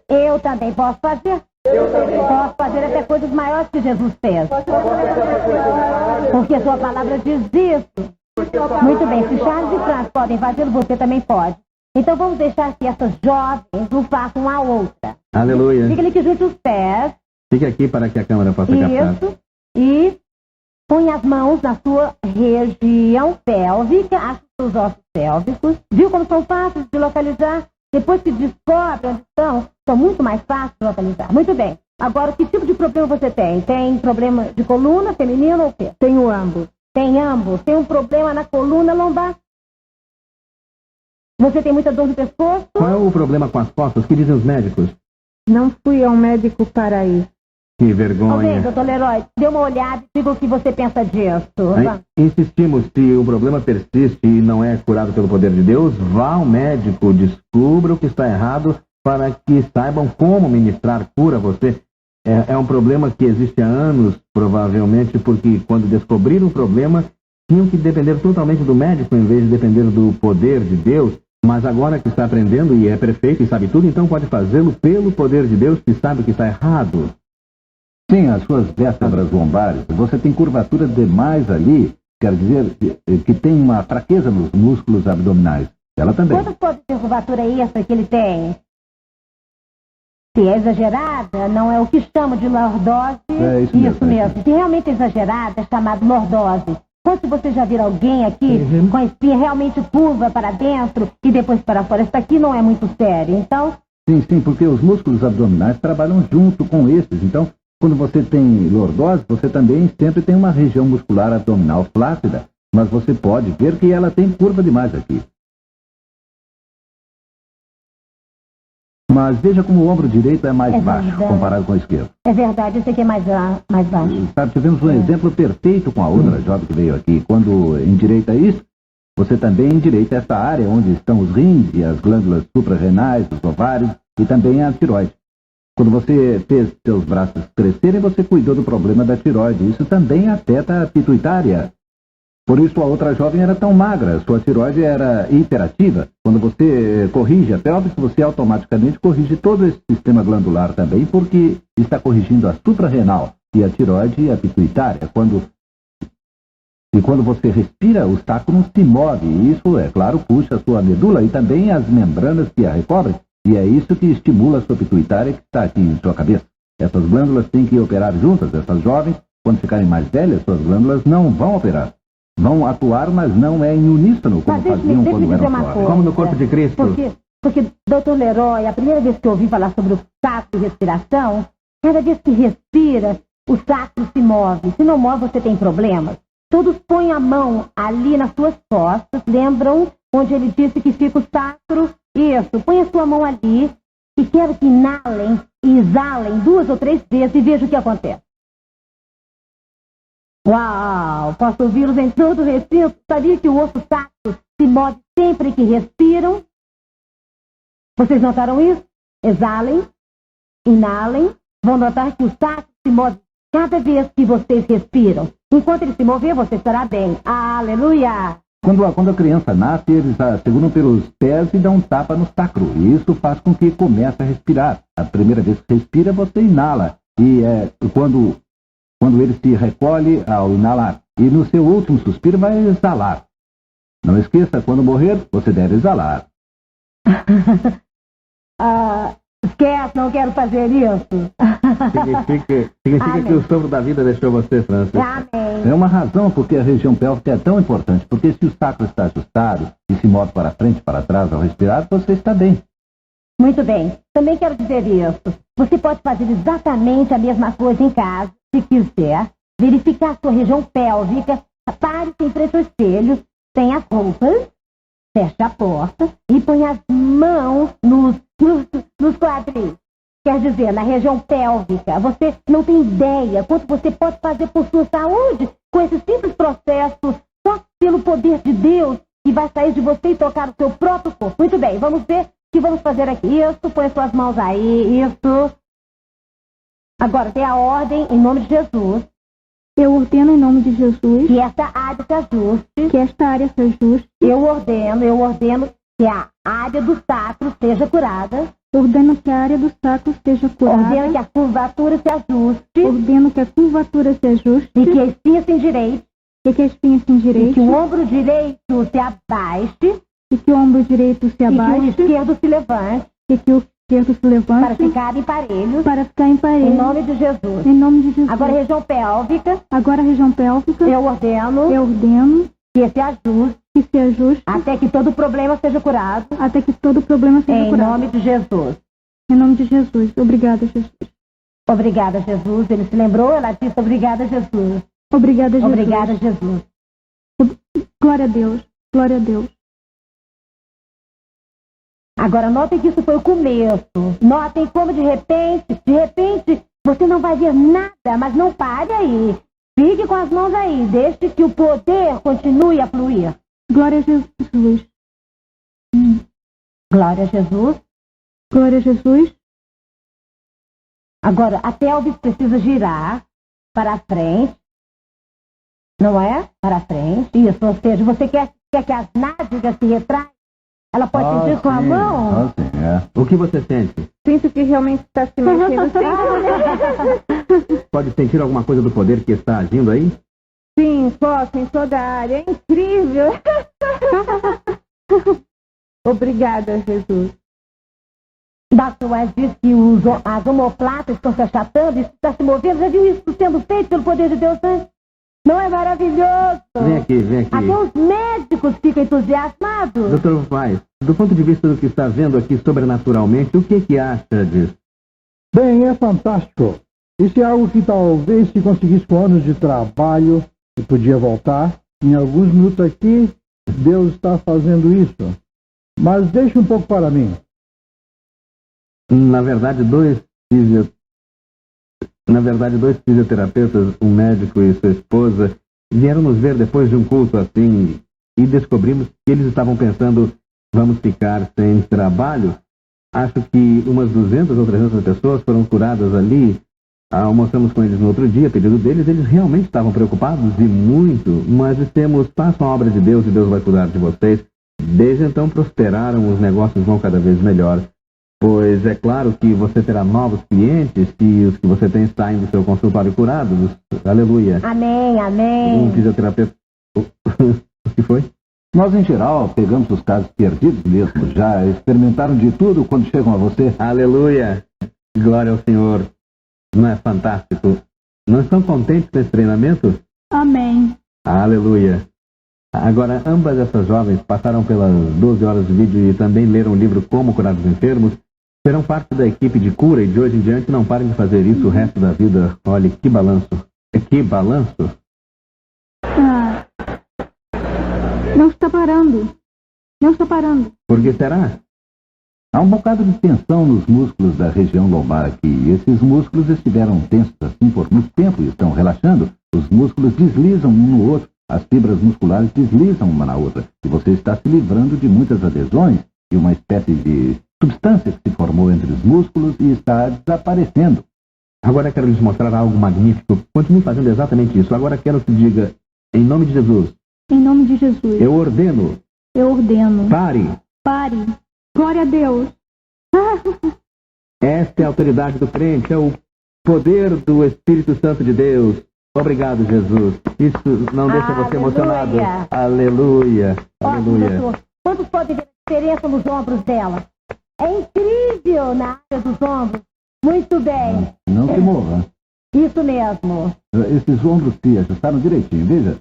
eu também posso fazer. Posso fazer até coisas maiores que Jesus fez. Porque a sua palavra diz isso. Muito bem, se Charles e Francis podem fazê-lo, você também pode. Então vamos deixar que essas jovens o façam uma a outra.
Aleluia.
Fica ali que junte os pés.
Fique aqui para que a câmera possa captar.
Isso. E põe as mãos na sua região pélvica, acha os ossos pélvicos. Viu como são fáceis de localizar? Depois que descobre onde estão, são muito mais fáceis de localizar. Muito bem. Agora, que tipo de problema você tem? Tem problema de coluna, feminino ou o quê?
Tenho ambos.
Tem ambos. Tem um problema na coluna lombar. Você tem muita dor no pescoço?
Qual é o problema com as costas? O que dizem os médicos?
Não fui ao médico para isso.
Que vergonha.
Ok, doutor Leroy, dê uma olhada e diga o que você pensa disso.
Aí, insistimos, se o problema persiste e não é curado pelo poder de Deus, vá ao médico, descubra o que está errado para que saibam como ministrar cura a você. É um problema que existe há anos, provavelmente, porque quando descobriram o problema, tinham que depender totalmente do médico em vez de depender do poder de Deus. Mas agora que está aprendendo e é perfeito e sabe tudo, então pode fazê-lo pelo poder de Deus que sabe que está errado.
Sim, as suas vértebras lombares, você tem curvatura demais ali, quer dizer que tem uma fraqueza nos músculos abdominais. Ela também.
Quantas pode ter curvatura extra que ele tem? Se é exagerada, não é o que chamam de lordose.
É isso
mesmo. Se realmente é exagerada, é chamado lordose. Quando você já viu alguém aqui com a espinha realmente curva para dentro e depois para fora, isso aqui não é muito sério. Então...
Sim, porque os músculos abdominais trabalham junto com esses. Então, quando você tem lordose, você também sempre tem uma região muscular abdominal flácida, mas você pode ver que ela tem curva demais aqui. Mas veja como o ombro direito é mais baixo comparado com o esquerdo.
É verdade, esse aqui é mais baixo.
Sabe, tivemos um exemplo perfeito com a outra jovem que veio aqui. Quando endireita isso, você também endireita essa área onde estão os rins e as glândulas suprarrenais, os ovários e também a tireoide. Quando você fez seus braços crescerem, você cuidou do problema da tireoide. Isso também afeta a pituitária. Por isso a outra jovem era tão magra, sua tireoide era hiperativa. Quando você corrige a pelvis, você automaticamente corrige todo esse sistema glandular também, porque está corrigindo a suprarrenal e a tireoide e a pituitária. Quando você respira, o sacro se move, e isso, é claro, puxa a sua medula e também as membranas que a recobrem, e é isso que estimula a sua pituitária que está aqui em sua cabeça. Essas glândulas têm que operar juntas. Essas jovens, quando ficarem mais velhas, suas glândulas não vão operar. Vão atuar, mas não é em uníssono, como faziam quando eram jovens.
Como no corpo de Cristo.
Porque, doutor Leroy, a primeira vez que eu ouvi falar sobre o sacro e respiração, cada vez que respira, o sacro se move. Se não move, você tem problemas. Todos põem a mão ali nas suas costas, lembram onde ele disse que fica o sacro? Isso, põe a sua mão ali e quero que inalem e exalem 2 ou 3 vezes e veja o que acontece. Uau! Posso ouvi-los em todo o recinto? Sabia que o osso sacro se move sempre que respiram? Vocês notaram isso? Exalem, inalem, vão notar que o sacro se move cada vez que vocês respiram. Enquanto ele se mover, você estará bem. Aleluia!
Quando a criança nasce, eles a seguram pelos pés e dão um tapa no sacro. E isso faz com que comece a respirar. A primeira vez que respira, você inala. E quando ele se recolhe ao inalar. E no seu último suspiro vai exalar. Não esqueça, quando morrer, você deve exalar.
Esquece, não quero fazer isso.
Significa que o sopro da vida deixou você, Francis.
Amém.
É uma razão porque a região pélvica é tão importante. Porque se o sacro está ajustado e se move para frente e para trás ao respirar, você está bem.
Muito bem. Também quero dizer isso. Você pode fazer exatamente a mesma coisa em casa, se quiser. Verificar a sua região pélvica. Pare em frente ao espelho, sem as roupas, feche a porta e põe as mãos nos quadris. Quer dizer, na região pélvica. Você não tem ideia quanto você pode fazer por sua saúde com esse simples processo, só pelo poder de Deus que vai sair de você e tocar o seu próprio corpo. Muito bem, vamos ver o que vamos fazer aqui. Isso, põe suas mãos aí, isso. Agora, dê a ordem em nome de Jesus.
Eu ordeno em nome de Jesus
Que esta área se ajuste.
que esta área se ajuste.
Eu ordeno que a área do sacro seja curada.
Ordeno que a área do sacro seja curada.
Ordeno que a curvatura se ajuste.
Ordeno que a curvatura se ajuste.
E que a espinha se endireite.
E que a espinha se
E
endireite.
que o ombro direito se abaixe.
E que o ombro direito se
E que o
abaixe.
esquerdo se levante.
E que o esquerdo se
Para
levante.
ficar em parelhos.
Para ficar em parede.
Em nome de Jesus.
Em nome de Jesus.
Agora, região pélvica.
Agora a região pélvica.
Eu ordeno
Eu ordeno
que se ajuste.
que se ajuste.
Até que todo problema seja curado.
Até que todo problema seja
Em
curado.
nome de Jesus.
Em nome de Jesus. Obrigada, Jesus.
Obrigada, Jesus. Ele se lembrou, ela disse obrigada, Jesus.
Obrigada, Jesus.
Obrigada, Jesus.
Glória a Deus. Glória a Deus.
Agora, notem que isso foi o começo. Notem como de repente, você não vai ver nada, mas não pare aí. Fique com as mãos aí. Deixe que o poder continue a fluir.
Glória a Jesus.
Glória a Jesus.
Glória a Jesus.
Agora, a pelvis precisa girar para a frente. Não é? Para a frente. Isso, ou seja, você quer que as nádegas se retraiam? Ela pode sentir com a mão?
Sim, é.
O que você sente?
Sinto que realmente está se mexendo.
Pode sentir alguma coisa do poder que está agindo aí?
Sim, posso, em toda a área. É incrível. Obrigada, Jesus.
Dr. West diz que as omoplatas estão se achatando, isso está se movendo. Já viu isso sendo feito pelo poder de Deus antes? Não é maravilhoso?
Vem aqui, vem aqui.
Até os médicos ficam entusiasmados.
Doutor Vaz, do ponto de vista do que está vendo aqui sobrenaturalmente, o que acha disso?
Bem, é fantástico. Isso é algo que talvez se conseguisse com anos de trabalho, e podia voltar. Em alguns minutos aqui, Deus está fazendo isso. Mas deixe um pouco para mim.
Na verdade, dois fisioterapeutas, um médico e sua esposa, vieram nos ver depois de um culto assim e descobrimos que eles estavam pensando, vamos ficar sem trabalho. Acho que umas 200 ou 300 pessoas foram curadas ali. Almoçamos com eles no outro dia, a pedido deles. Eles realmente estavam preocupados e muito, mas dissemos, façam a obra de Deus e Deus vai cuidar de vocês. Desde então prosperaram, os negócios vão cada vez melhor. Pois é claro que você terá novos clientes e os que você tem saem do seu consultório curados. Aleluia.
Amém, amém.
Um fisioterapeuta... O que foi?
Nós, em geral, pegamos os casos perdidos mesmo. Já experimentaram de tudo quando chegam a você.
Aleluia. Glória ao Senhor. Não é fantástico? Não estão contentes com esse treinamento?
Amém.
Aleluia. Agora, ambas essas jovens passaram pelas 12 horas de vídeo e também leram o livro Como Curar os Enfermos. Serão parte da equipe de cura e de hoje em diante não parem de fazer isso o resto da vida. Olhe, que balanço. Que balanço.
Não está parando. Não está parando.
Por que será?
Há um bocado de tensão nos músculos da região lombar aqui. Esses músculos estiveram tensos assim por muito tempo e estão relaxando. Os músculos deslizam um no outro. As fibras musculares deslizam uma na outra. E você está se livrando de muitas adesões e uma espécie de substância que se formou entre os músculos e está desaparecendo.
Agora quero lhes mostrar algo magnífico. Continue fazendo exatamente isso. Agora quero que diga, em nome de Jesus.
Em nome de Jesus.
Eu ordeno.
Eu ordeno.
Pare.
Pare. Glória a Deus.
Esta é a autoridade do crente. É o poder do Espírito Santo de Deus. Obrigado, Jesus. Isso não deixa você emocionado. Aleluia. Aleluia.
Doutor, quantos podem ver a diferença nos ombros dela? É incrível na área dos ombros. Muito bem.
Não se mova.
Isso mesmo.
Esses ombros se ajustaram direitinho. Veja.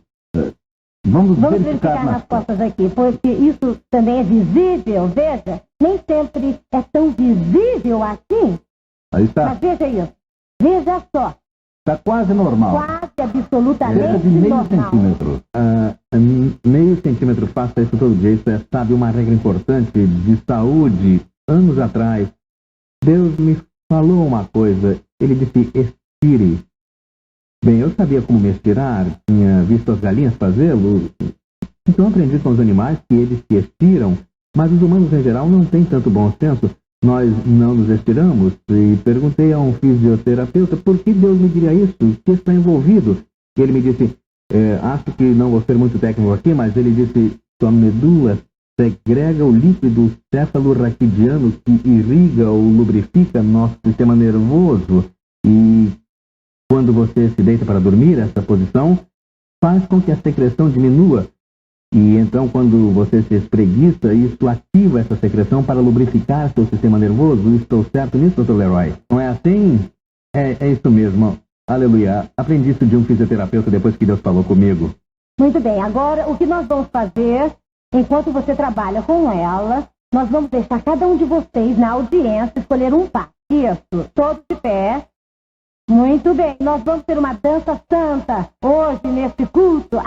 Vamos verificar
nas costas aqui, porque isso também é visível. Veja, nem sempre é tão visível assim.
Aí está.
Mas veja isso. Veja só.
Está quase normal.
Quase absolutamente
cerca de meio
normal.
centímetro.
Meio centímetro, faça isso todo dia. Isso é, sabe, uma regra importante de saúde. Anos atrás, Deus me falou uma coisa. Ele disse, estire. Bem, eu sabia como me estirar, tinha visto as galinhas fazê-lo. Então aprendi com os animais que eles se estiram, mas os humanos em geral não têm tanto bom senso. nós não nos estiramos. E perguntei a um fisioterapeuta por que Deus me diria isso, o que está envolvido. E ele me disse, acho que não vou ser muito técnico aqui, mas ele disse, sua medula segrega o líquido cefalorraquidiano que irriga ou lubrifica nosso sistema nervoso. E quando você se deita para dormir, essa posição faz com que a secreção diminua. E então, quando você se espreguiça, isso ativa essa secreção para lubrificar seu sistema nervoso. Estou certo nisso, Dr. Leroy? Não é assim? É isso mesmo. Aleluia. Aprendi isso de um fisioterapeuta depois que Deus falou comigo.
Muito bem. Agora, o que nós vamos fazer, enquanto você trabalha com ela, nós vamos deixar cada um de vocês na audiência escolher um par. Isso. Todos de pé. Muito bem. Nós vamos ter uma dança santa hoje, nesse culto.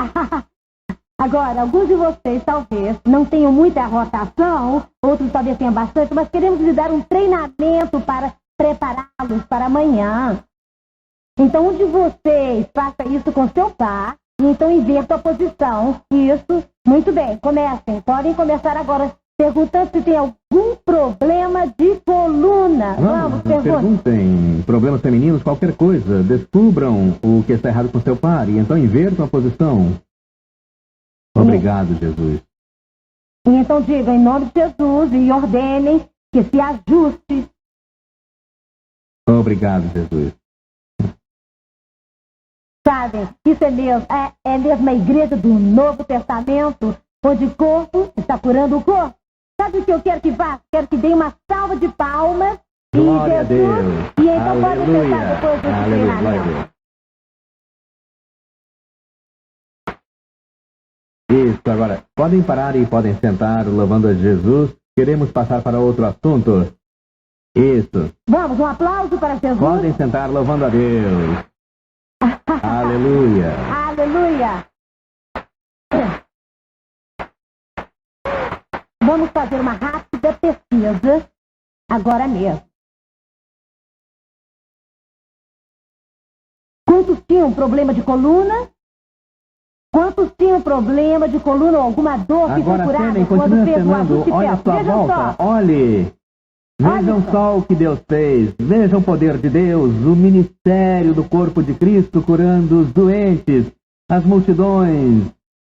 Agora, alguns de vocês talvez não tenham muita rotação, outros talvez tenham bastante, mas queremos lhe dar um treinamento para prepará-los para amanhã. Então, um de vocês faça isso com seu par, e então inverta a posição. Isso, muito bem, comecem. Podem começar agora perguntando se tem algum problema de coluna. Vamos,
perguntem. Problemas femininos, qualquer coisa. Descubram o que está errado com seu par, e então invertam a posição. Obrigado, Jesus.
E então diga em nome de Jesus e ordenem que se ajuste.
Obrigado, Jesus.
Sabem, isso é mesmo a igreja do Novo Testamento, onde o corpo está curando o corpo. Sabe o que eu quero que faça? Quero que dê uma salva de palmas.
Glória a Deus.
E então pode sentar depois desse treinamento.
Isso, agora, podem parar e podem sentar, louvando a Jesus. Queremos passar para outro assunto. Isso.
Vamos, um aplauso para Jesus.
Podem sentar, louvando a Deus. Aleluia.
Aleluia. Vamos fazer uma rápida pesquisa agora mesmo. Quantos tinham problema de coluna? Quantos tinham problema de coluna ou alguma dor que foi curada quando fez um ajuste
olha a sua
Vejam
volta,
só.
olhe. Vejam só o que Deus fez. Vejam o poder de Deus, o ministério do corpo de Cristo curando os doentes, as multidões,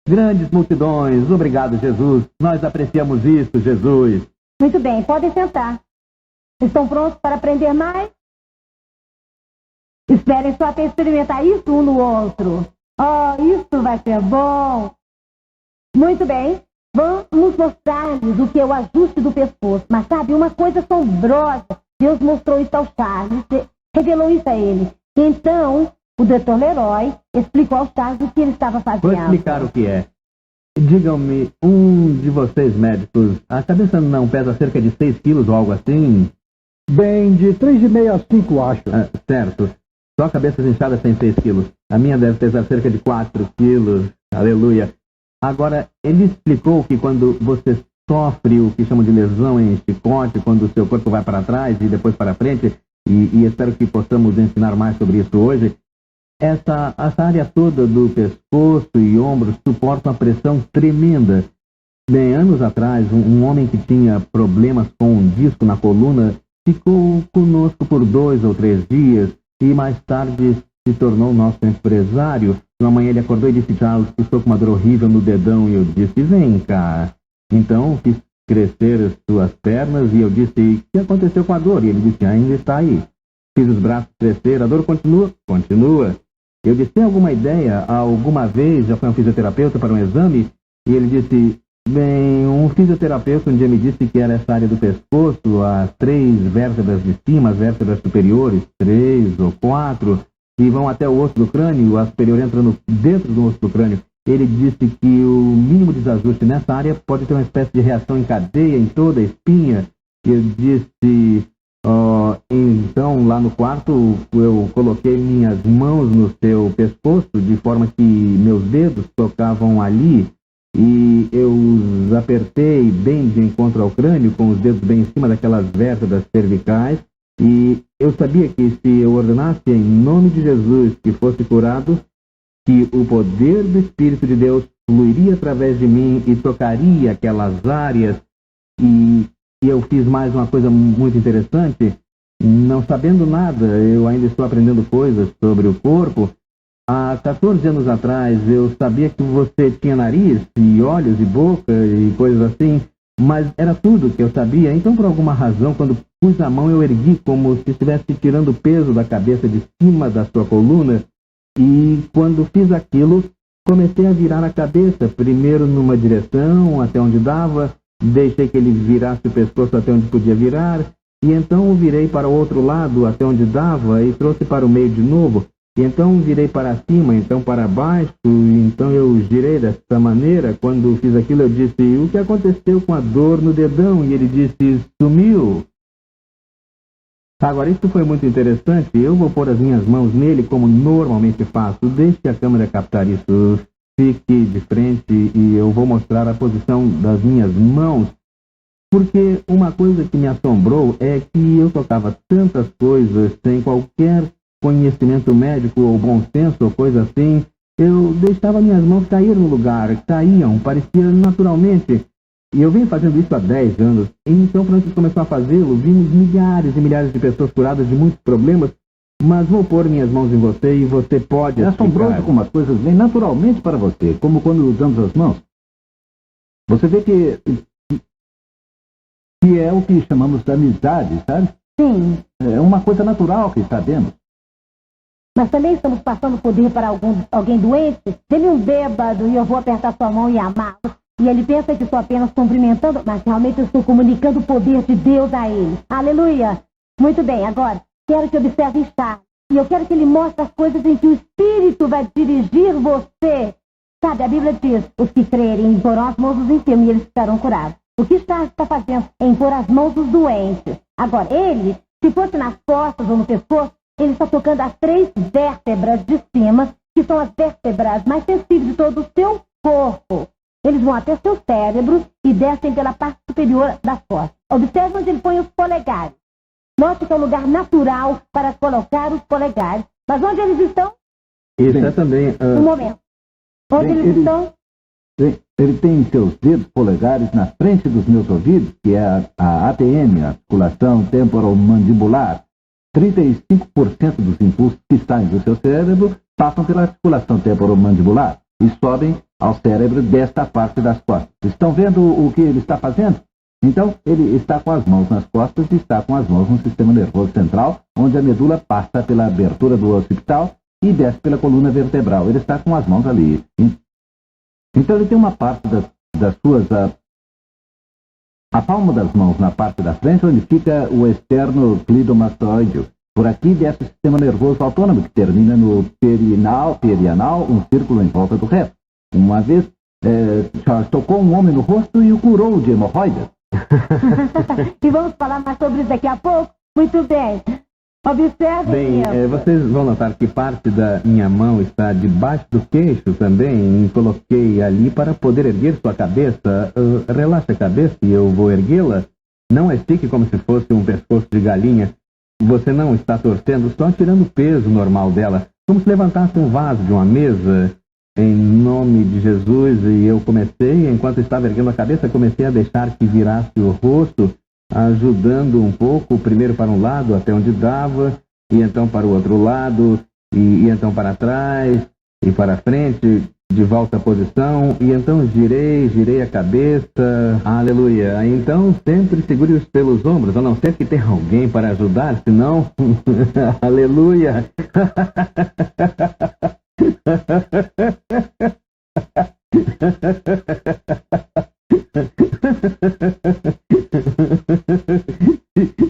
grandes multidões. Obrigado, Jesus. Nós apreciamos isso, Jesus.
Muito bem, podem sentar. Estão prontos para aprender mais? Esperem só até experimentar isso um no outro. Oh, isso vai ser bom. Muito bem. Vamos mostrar-lhes o que é o ajuste do pescoço. Mas sabe, uma coisa assombrosa. Deus mostrou isso ao Charles, revelou isso a ele. Então, o Dr. Leroy explicou ao Charles o que ele estava fazendo.
Vou explicar o que é. Digam-me, um de vocês médicos, a cabeça não pesa cerca de 6 quilos ou algo assim?
Bem, de 3,5 a 5, acho.
Certo. Só cabeças inchadas tem 6 quilos. A minha deve pesar cerca de 4 quilos. Aleluia. Agora, ele explicou que quando você sofre o que chamam de lesão em chicote, quando o seu corpo vai para trás e depois para frente, e espero que possamos ensinar mais sobre isso hoje, essa área toda do pescoço e ombros suporta uma pressão tremenda. Bem, anos atrás, um homem que tinha problemas com um disco na coluna ficou conosco por 2 ou 3 dias e mais tarde se tornou nosso empresário. Uma manhã ele acordou e disse, Charles, estou com uma dor horrível no dedão. E eu disse, vem cá. Então fiz crescer as suas pernas e eu disse, o que aconteceu com a dor? E ele disse, ainda está aí. Fiz os braços crescer, a dor continua? Continua. Eu disse, tem alguma ideia? Alguma vez já foi um fisioterapeuta para um exame? E ele disse, bem, um fisioterapeuta um dia me disse que era essa área do pescoço, as 3 vértebras de cima, as vértebras superiores, 3 ou 4, e vão até o osso do crânio, a superior entra dentro do osso do crânio. Ele disse que o mínimo desajuste nessa área pode ter uma espécie de reação em cadeia em toda a espinha. Eu disse, então lá no quarto eu coloquei minhas mãos no seu pescoço, de forma que meus dedos tocavam ali, e eu os apertei bem de encontro ao crânio, com os dedos bem em cima daquelas vértebras cervicais, e eu sabia que se eu ordenasse em nome de Jesus que fosse curado, que o poder do Espírito de Deus fluiria através de mim e tocaria aquelas áreas, e e eu fiz mais uma coisa muito interessante. Não sabendo nada, eu ainda estou aprendendo coisas sobre o corpo. Há 14 anos atrás eu sabia que você tinha nariz e olhos e boca e coisas assim, mas era tudo que eu sabia. Então, por alguma razão, quando pus a mão, eu ergui como se estivesse tirando o peso da cabeça de cima da sua coluna. E quando fiz aquilo, comecei a virar a cabeça, primeiro numa direção, até onde dava, deixei que ele virasse o pescoço até onde podia virar, e então o virei para o outro lado, até onde dava, e trouxe para o meio de novo. E então virei para cima, então para baixo, e então eu girei dessa maneira. Quando fiz aquilo, eu disse: o que aconteceu com a dor no dedão? E ele disse: sumiu. Agora, isso foi muito interessante. Eu vou pôr as minhas mãos nele como normalmente faço. Deixe a câmera captar isso. Fique de frente e eu vou mostrar a posição das minhas mãos. Porque uma coisa que me assombrou é que eu tocava tantas coisas sem qualquer conhecimento médico ou bom senso ou coisa assim. Eu deixava minhas mãos cair no lugar, caíam, parecia naturalmente. E eu venho fazendo isso há 10 anos. E então Francis começou a fazê-lo. Vimos milhares e milhares de pessoas curadas de muitos problemas. Mas vou pôr minhas mãos em você e você pode...
É assombroso como as coisas vêm naturalmente para você, como quando usamos as mãos. Você vê que é o que chamamos de amizade, sabe?
Sim.
É uma coisa natural que sabemos.
Mas também estamos passando poder para alguém doente. Dê-me um bêbado e eu vou apertar sua mão e amá-lo. E ele pensa que estou apenas cumprimentando, mas realmente eu estou comunicando o poder de Deus a ele. Aleluia! Muito bem, agora, quero que observe Charles. E eu quero que ele mostre as coisas em que o Espírito vai dirigir você. Sabe, a Bíblia diz: os que crerem imporão as mãos dos enfermos e eles estarão curados. O que Charles está fazendo é impor as mãos dos doentes. Agora, ele, se fosse nas costas ou no pescoço, ele está tocando as 3 vértebras de cima, que são as vértebras mais sensíveis de todo o seu corpo. Eles vão até seu cérebro e descem pela parte superior das costas. Observe onde ele põe os polegares. Note que é um lugar natural para colocar os polegares. Mas onde eles estão?
Isso é também...
Um momento. Onde eles estão?
Ele tem seus dedos polegares na frente dos meus ouvidos, que é a ATM, a articulação temporomandibular. 35% dos impulsos que saem do seu cérebro passam pela articulação temporomandibular e sobem ao cérebro desta parte das costas. Estão vendo o que ele está fazendo? Então, ele está com as mãos nas costas e está com as mãos no sistema nervoso central, onde a medula passa pela abertura do occipital e desce pela coluna vertebral. Ele está com as mãos ali. Então, ele tem uma parte das suas... A palma das mãos na parte da frente, onde fica o esternocleidomastoide. Por aqui desce o sistema nervoso autônomo, que termina no perianal, um círculo em volta do reto. Uma vez, Charles tocou um homem no rosto e o curou de hemorroidas.
E vamos falar mais sobre isso daqui a pouco? Muito bem. Observe.
Bem, vocês vão notar que parte da minha mão está debaixo do queixo também. E coloquei ali para poder erguer sua cabeça. Relaxe a cabeça e eu vou erguê-la. Não estique como se fosse um pescoço de galinha. Você não está torcendo, só tirando o peso normal dela. Como se levantasse um vaso de uma mesa. Em nome de Jesus. E eu comecei, enquanto estava erguendo a cabeça, comecei a deixar que virasse o rosto, ajudando um pouco, primeiro para um lado, até onde dava, e então para o outro lado, e então para trás, e para frente, de volta à posição, e então girei a cabeça, aleluia. Então sempre segure-os pelos ombros, a não ser que tenha alguém para ajudar, senão, aleluia.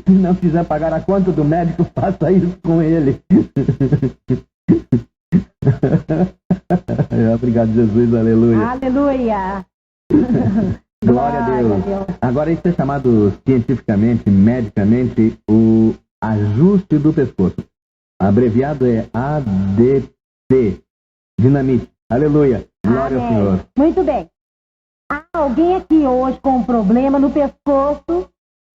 Se não quiser pagar a conta do médico, faça isso com ele. Obrigado, Jesus, aleluia.
Aleluia.
Glória a Deus. Agora isso é chamado cientificamente, medicamente, o ajuste do pescoço. Abreviado é ADP. Dinamite. Aleluia. Glória ao Senhor.
Muito bem. Há alguém aqui hoje com um problema no pescoço?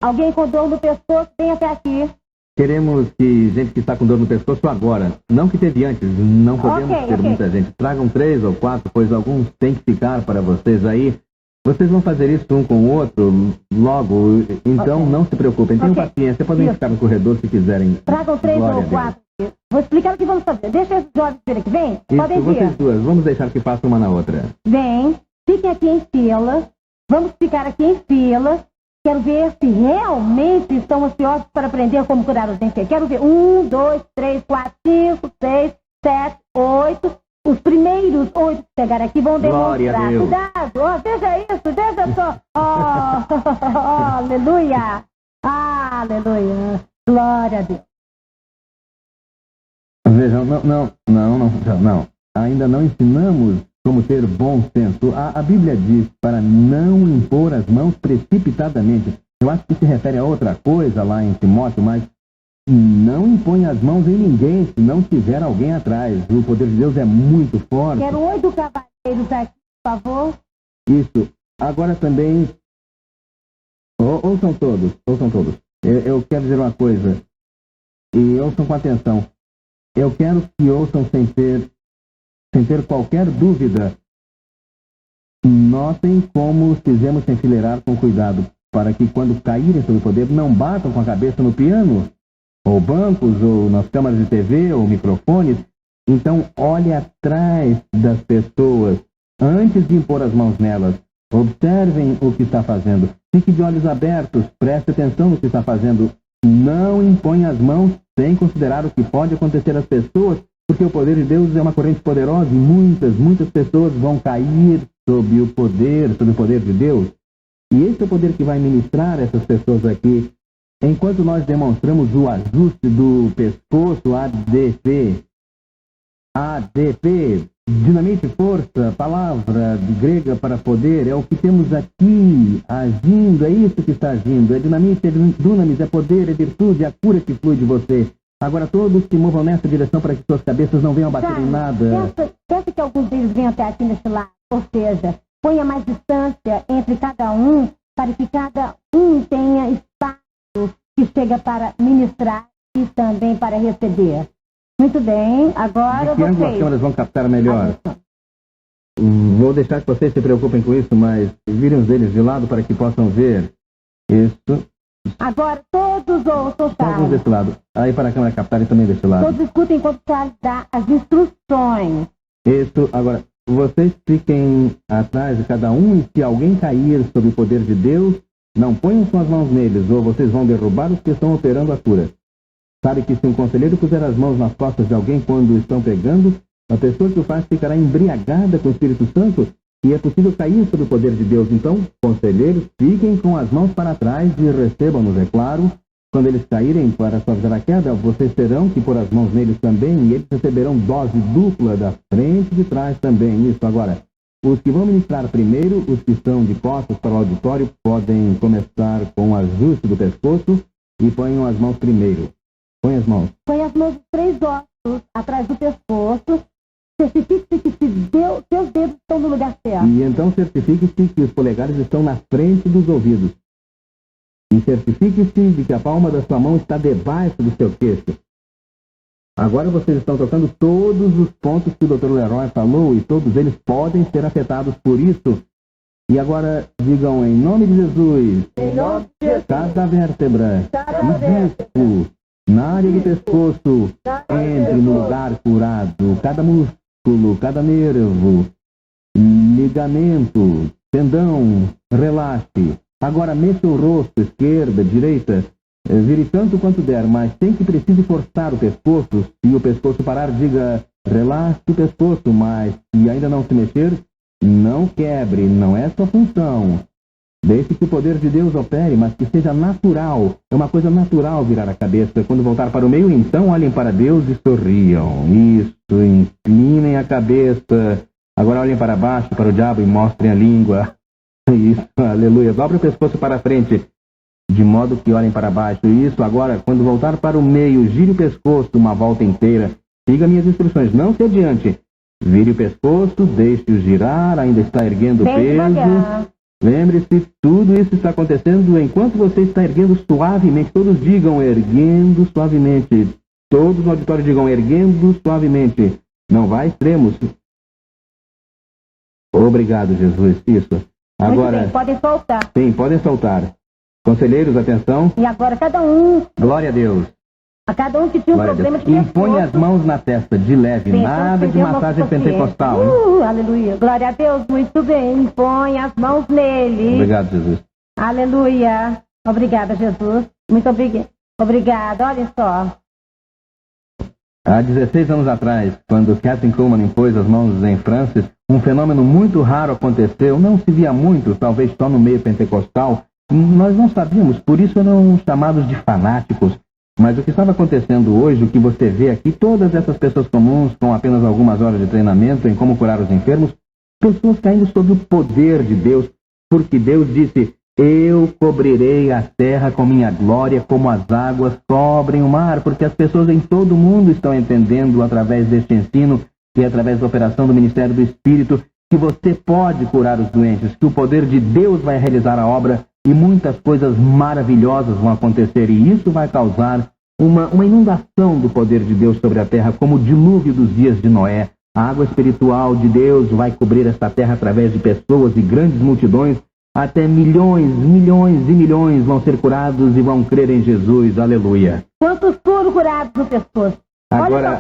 Alguém com dor no pescoço? Vem até aqui.
Queremos que gente que está com dor no pescoço agora, não que teve antes, não podemos ter muita gente. Tragam 3 ou 4, pois alguns têm que ficar para vocês aí. Vocês vão fazer isso um com o outro logo, então não se preocupem, tenham paciência, podem ficar no corredor se quiserem.
Tragam 3 ou 4. Vou explicar o que vamos fazer. Deixa esses jovens vir aqui, vem. Podem vir.
Vocês duas, vamos deixar que passem uma na outra.
Vem, fiquem aqui em fila. Vamos ficar aqui em fila. Quero ver se realmente estão ansiosos para aprender como curar os enfermos. Quero ver 1, 2, 3, 4, 5, 6, 7, 8. Os primeiros 8 que chegarem aqui vão demonstrar. Cuidado, veja isso, veja só. Aleluia. Aleluia. Glória a Deus.
Vejam, não. Ainda não ensinamos como ter bom senso. A Bíblia diz para não impor as mãos precipitadamente. Eu acho que se refere a outra coisa lá em Timóteo, mas não impõe as mãos em ninguém se não tiver alguém atrás. O poder de Deus é muito forte.
Quero 8 cavaleiros aqui, por favor.
Isso. Agora também, ouçam todos. Eu quero dizer uma coisa, e ouçam com atenção. Eu quero que ouçam sem ter qualquer dúvida. Notem como fizemos se enfileirar com cuidado, para que quando caírem sob o poder, não batam com a cabeça no piano, ou bancos, ou nas câmaras de TV, ou microfones. Então, olhe atrás das pessoas, antes de impor as mãos nelas. Observem o que está fazendo. Fique de olhos abertos, preste atenção no que está fazendo. Não imponha as mãos sem considerar o que pode acontecer às pessoas, porque o poder de Deus é uma corrente poderosa e muitas pessoas vão cair sob o poder de Deus. E esse é o poder que vai ministrar essas pessoas aqui. Enquanto nós demonstramos o ajuste do pescoço, ADP, dinamite, força, palavra grega para poder, é o que temos aqui agindo, é isso que está agindo, é dinamite, é dunamis, é poder, é virtude, é a cura que flui de você. Agora todos se movam nessa direção para que suas cabeças não venham a bater em nada.
Pensa que alguns deles venham até aqui nesse lado, ou seja, ponha mais distância entre cada um, para que cada um tenha espaço que chega para ministrar e também para receber. Muito bem, agora
de que ângulo as câmeras vão captar melhor? Vou deixar que vocês se preocupem com isso, mas virem os deles de lado para que possam ver isso.
Agora todos ouçam,
Charles. Desse lado. Aí para a câmera captar e também desse lado.
Todos escutem enquanto Charles dá as instruções.
Isso, agora, vocês fiquem atrás de cada um e se alguém cair sob o poder de Deus, não ponham suas mãos neles, ou vocês vão derrubar os que estão operando a cura. Sabe que se um conselheiro puser as mãos nas costas de alguém quando estão pregando, a pessoa que o faz ficará embriagada com o Espírito Santo e é possível cair sob o poder de Deus. Então, conselheiros, fiquem com as mãos para trás e recebam-nos, é claro. Quando eles caírem para suavizar a queda, vocês terão que pôr as mãos neles também e eles receberão dose dupla da frente e de trás também. Isso, agora, os que vão ministrar primeiro, os que estão de costas para o auditório, podem começar com o ajuste do pescoço e ponham as mãos primeiro. Põe as mãos.
Põe as mãos 3 ossos atrás do pescoço. Certifique-se que seus dedos estão no lugar certo.
E então certifique-se que os polegares estão na frente dos ouvidos. E certifique-se de que a palma da sua mão está debaixo do seu queixo. Agora vocês estão tocando todos os pontos que o Dr. Leroy falou e todos eles podem ser afetados por isso. E agora digam em nome de Jesus.
Em nome de Jesus.
Cada vértebra e disco na área do pescoço entre no lugar curado. Cada músculo, cada nervo, ligamento, tendão, relaxe. Agora mexa o rosto, esquerda, direita, vire tanto quanto der, mas sem que precise forçar o pescoço. Se o pescoço parar, diga, relaxe o pescoço, mas se ainda não se mexer, não quebre, não é sua função. Deixe que o poder de Deus opere, mas que seja natural. É uma coisa natural virar a cabeça. Quando voltar para o meio, então olhem para Deus e sorriam. Isso, inclinem a cabeça. Agora olhem para baixo, para o diabo e mostrem a língua. Isso, aleluia. Dobre o pescoço para frente, de modo que olhem para baixo. Isso, agora, quando voltar para o meio, gire o pescoço uma volta inteira. Siga minhas instruções, não se adiante. Vire o pescoço, deixe-o girar, ainda está erguendo o peso. Lembre-se, tudo isso está acontecendo enquanto você está erguendo suavemente. Todos digam erguendo suavemente. Todos no auditório digam erguendo suavemente. Não vá a extremos. Obrigado, Jesus. Isso.
Muito
Agora,
bem, podem soltar.
sim, podem soltar. Conselheiros, atenção.
E agora cada um,
Glória a Deus.
a cada um que tinha um
Glória a
problema
Deus.
de
Impõe as
pescoço.
mãos na testa, de leve,
Bem,
nada de
então,
massagem
nosso
pentecostal, hein?
paciente. Aleluia. Glória a Deus, muito bem. Põe as mãos nele.
Obrigado, Jesus.
Aleluia. Obrigada, Jesus. Muito obrigada. Olhem só.
Há 16 anos atrás, quando Kathryn Kuhlman impôs as mãos em Francis, um fenômeno muito raro aconteceu, não se via muito, talvez só no meio pentecostal. Nós não sabíamos, por isso eram chamados de fanáticos. Mas o que estava acontecendo hoje, o que você vê aqui, todas essas pessoas comuns, com apenas algumas horas de treinamento em como curar os enfermos, pessoas caindo sob o poder de Deus, porque Deus disse: eu cobrirei a terra com minha glória, como as águas cobrem o mar, porque as pessoas em todo o mundo estão entendendo, através deste ensino e através da operação do Ministério do Espírito, que você pode curar os doentes, que o poder de Deus vai realizar a obra e muitas coisas maravilhosas vão acontecer, e isso vai causar uma inundação do poder de Deus sobre a terra, como o dilúvio dos dias de Noé. A água espiritual de Deus vai cobrir esta terra através de pessoas e grandes multidões. Até milhões, milhões e milhões vão ser curados e vão crer em Jesus. Aleluia.
Quantos foram curados no pescoço?
Agora,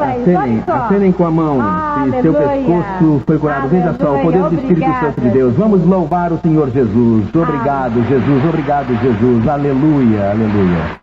acenem com a mão se seu pescoço foi curado. Veja só, o poder do Espírito Santo de Deus. Vamos louvar o Senhor Jesus. Obrigado, Jesus. Obrigado, Jesus. Aleluia, aleluia.